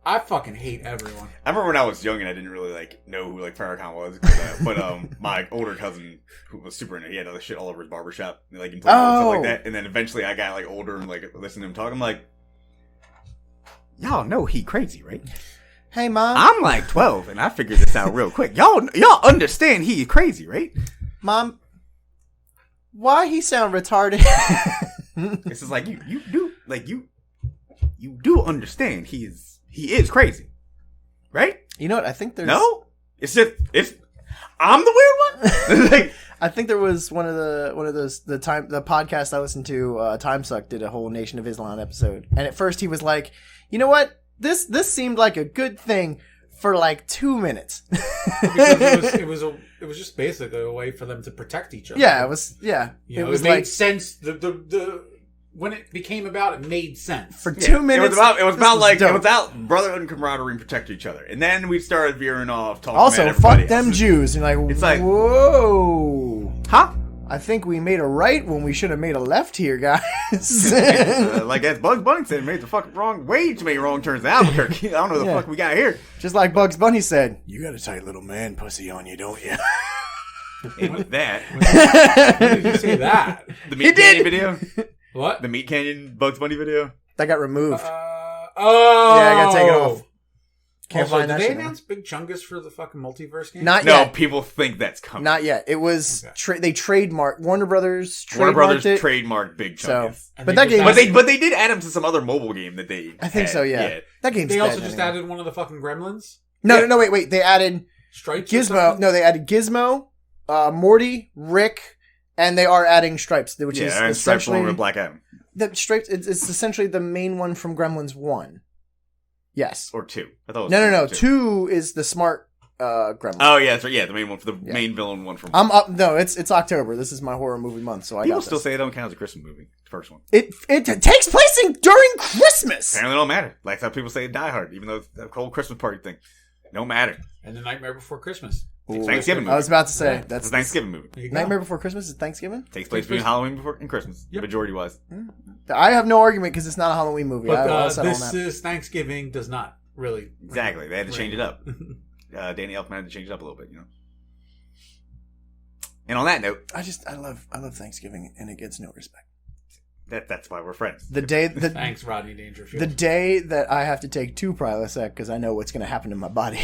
I fucking hate everyone. I remember when I was young and I didn't really know who Farrakhan was, but my older cousin who was super into it, he had other shit all over his barbershop, and stuff like that. And then eventually I got older and listened to him talk. I'm like, y'all know he crazy, right? Hey, Mom. I'm 12 and I figured this out real quick. Y'all understand he's crazy, right? Mom, why he sound retarded? This is you do understand he is crazy, right? You know what? I think there's I'm the weird one. I think there was one of those the podcast I listened to. Time Suck did a whole Nation of Islam episode, and at first he was like, you know what? This seemed like a good thing for 2 minutes. Because it was just basically a way for them to protect each other. Yeah, it was. Yeah, it made sense. The when it became about, it made sense. For 2 minutes. It was about brotherhood and camaraderie and protect each other. And then we started veering off, talking also, about everybody fuck them else. Jews. And It's like, whoa. huh? I think we made a right when we should have made a left here, guys. Like as Bugs Bunny said, made the fucking way too many wrong turns in Albuquerque. I don't know what the fuck we got here. Just like Bugs Bunny said, you got a tight little man pussy on you, don't you? And with that, When did you say that? the Meat Canyon video, What? the Meat Canyon Bugs Bunny video. That got removed. Oh. Yeah, I got taken off. Can't Also, find that did they shit now. announce Big Chungus for the fucking multiverse game? Not No, yet. people think that's coming. Not yet. It was they trademarked Warner Brothers Warner trademarked Brothers it. trademarked Big So, Chungus. And but they that just game, added- But they did add him to some other mobile game that they. I think had. so. Yeah, that game's. They also dead just anyway. added one of the fucking Gremlins. No, wait. They added Stripes. or Gizmo. something? No, they added Gizmo, Morty, Rick, and they are adding Stripes, which is and Stripes along essentially with Black Adam the Stripes. It's essentially the main one from Gremlins 1. Yes. or 2. I thought it was No. 2. 2 is the smart Gremlin. Oh yeah, that's right. Yeah, the main one for the main villain one from. I'm up. No, it's October. This is my horror movie month, so I People got still this. say it don't count as a Christmas movie. The first one. It takes place during Christmas. Apparently, it don't matter. Like how people say Die Hard, even though it's a whole Christmas party thing. No matter. And The Nightmare Before Christmas. It's a Thanksgiving movie. I was about to say It's that's a Thanksgiving movie. There you go. Nightmare Before Christmas is Thanksgiving. Takes place between Halloween and Christmas, Yep. majority wise. I have no argument because it's not a Halloween movie. But I'll settle on this that. is Thanksgiving does not really. Exactly. They had to change it up. Danny Elfman had to change it up a little bit, And on that note, I love Thanksgiving, and it gets no respect. that's why we're friends. The day Thanks, Rodney Dangerfield. the day that I have to take 2 Prilosec because I know what's going to happen to my body.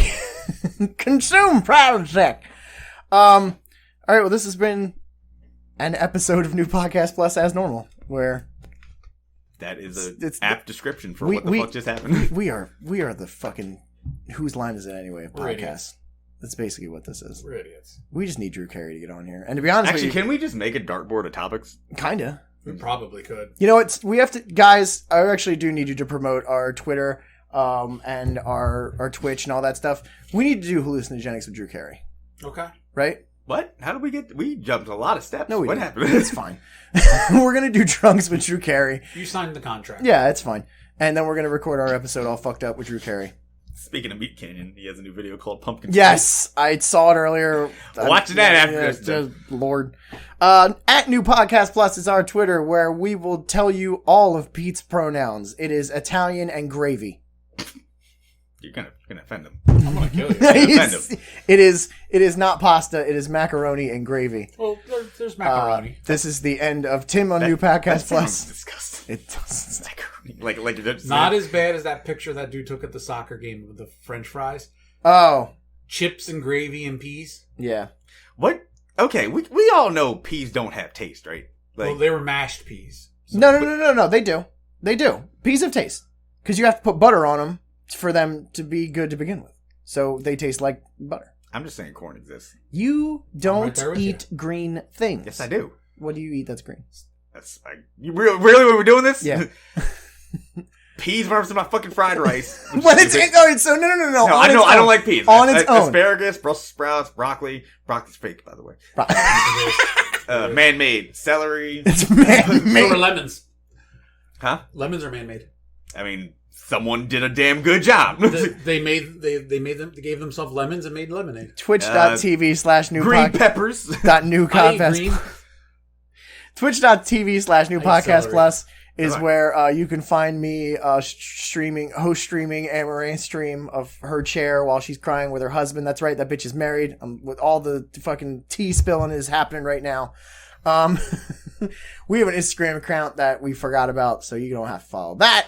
Consume Prilosec. All right. Well, this has been an episode of New Podcast Plus as normal, where That is It's apt description for we- what the we- fuck just happened. we are the fucking whose line is it anyway? We're Podcast. idiots. That's basically what this is. We're idiots. We just need Drew Carey to get on here, and to be honest Actually, with you, can we just make a dartboard of topics? kinda. We probably could. You know, we have to, guys. I actually do need you to promote our Twitter, and our Twitch and all that stuff. We need to do hallucinogenics with Drew Carey, Okay. right? What? How did we get? We jumped a lot of steps. No, we what didn't. happened? It's fine. We're gonna do drunks with Drew Carey. You signed the contract. Yeah, it's fine. And then we're gonna record our episode all fucked up with Drew Carey. Speaking of Meat Canyon, he has a new video called Pumpkin. Yes, I saw it earlier. Watching that after this. Lord. At New Podcast Plus is our Twitter, where we will tell you all of Pete's pronouns. It is Italian and gravy. You're gonna offend him. I'm gonna kill you. Offend him. It is not pasta. It is macaroni and gravy. Well, there's macaroni. This is the end of Tim on New That Podcast sounds Plus. disgusting. It doesn't. Like you're just Not as bad as that picture that dude took at the soccer game with the French fries, Oh, chips and gravy and peas. yeah. What? Okay, we all know peas don't have taste, right? Like, Well, they were mashed peas. No. They do. They do. Peas have taste because you have to put butter on them for them to be good to begin with. So they taste like butter. I'm just saying corn exists. You don't there with eat green things. Yes, I do. What do you eat that's green? That's you really when we're doing this? Yeah. Peas versus my fucking fried rice. When it's no. No, I don't like peas. On its own. Asparagus, Brussels sprouts, broccoli. Broccoli's fake, by the way. Man-made celery. It's So man-made. were lemons. Huh? Lemons are man-made. I mean, someone did a damn good job. They gave themselves lemons and made lemonade. Twitch.tv/new Green podcast. peppers. New I ate podcast. green. Twitch.tv/new I podcast celery. plus is Alright. where you can find me streaming Amaranth's stream of her chair while she's crying with her husband. That's right, that bitch is married. With all the fucking tea spilling is happening right now. We have an Instagram account that we forgot about, so you don't have to follow that.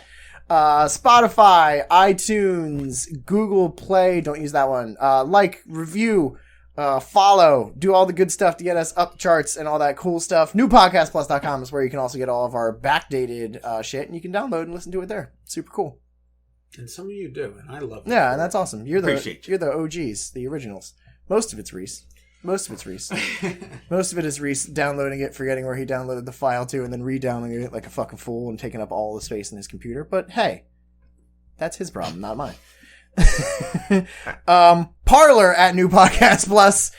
Spotify, iTunes, Google Play, don't use that one. Like, review, follow, do all the good stuff to get us up the charts and all that cool stuff. Newpodcastplus.com is where you can also get all of our backdated shit, and you can download and listen to it there. Super cool. And some of you do, and I love it. Yeah, and that's awesome. Appreciate you. You're the OGs, the originals. Most of it's Reese. Most of it is Reese downloading it, forgetting where he downloaded the file to, and then re-downloading it like a fucking fool and taking up all the space in his computer. But hey, that's his problem, not mine. Parlor at New Podcast Plus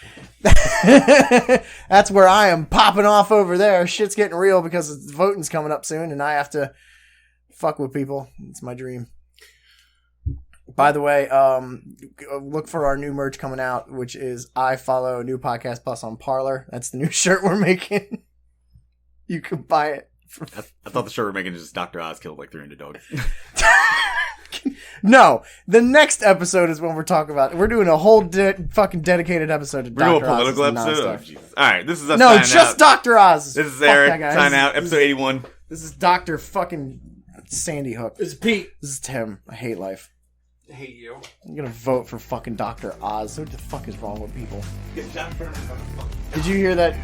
That's where I am popping off over there. Shit's getting real because voting's coming up soon, and I have to fuck with people. It's my dream. By the way, look for our new merch coming out, which is I follow New Podcast Plus on Parler. That's the new shirt we're making. You can buy it. I thought the shirt we're making is just Dr. Oz killed like 300 dogs. No, the next episode is when we're talking about it. We're doing a whole fucking dedicated episode to Dr. Oz. We're doing a political episode? Oh, Jesus. All right, this is us No, signing just out. Dr. Oz. This is Eric. Sign out. Episode 81. This is Dr. fucking Sandy Hook. This is Pete. This is Tim. I hate life. I hate you. I'm gonna vote for fucking Dr. Oz. What the fuck is wrong with people? Did you hear that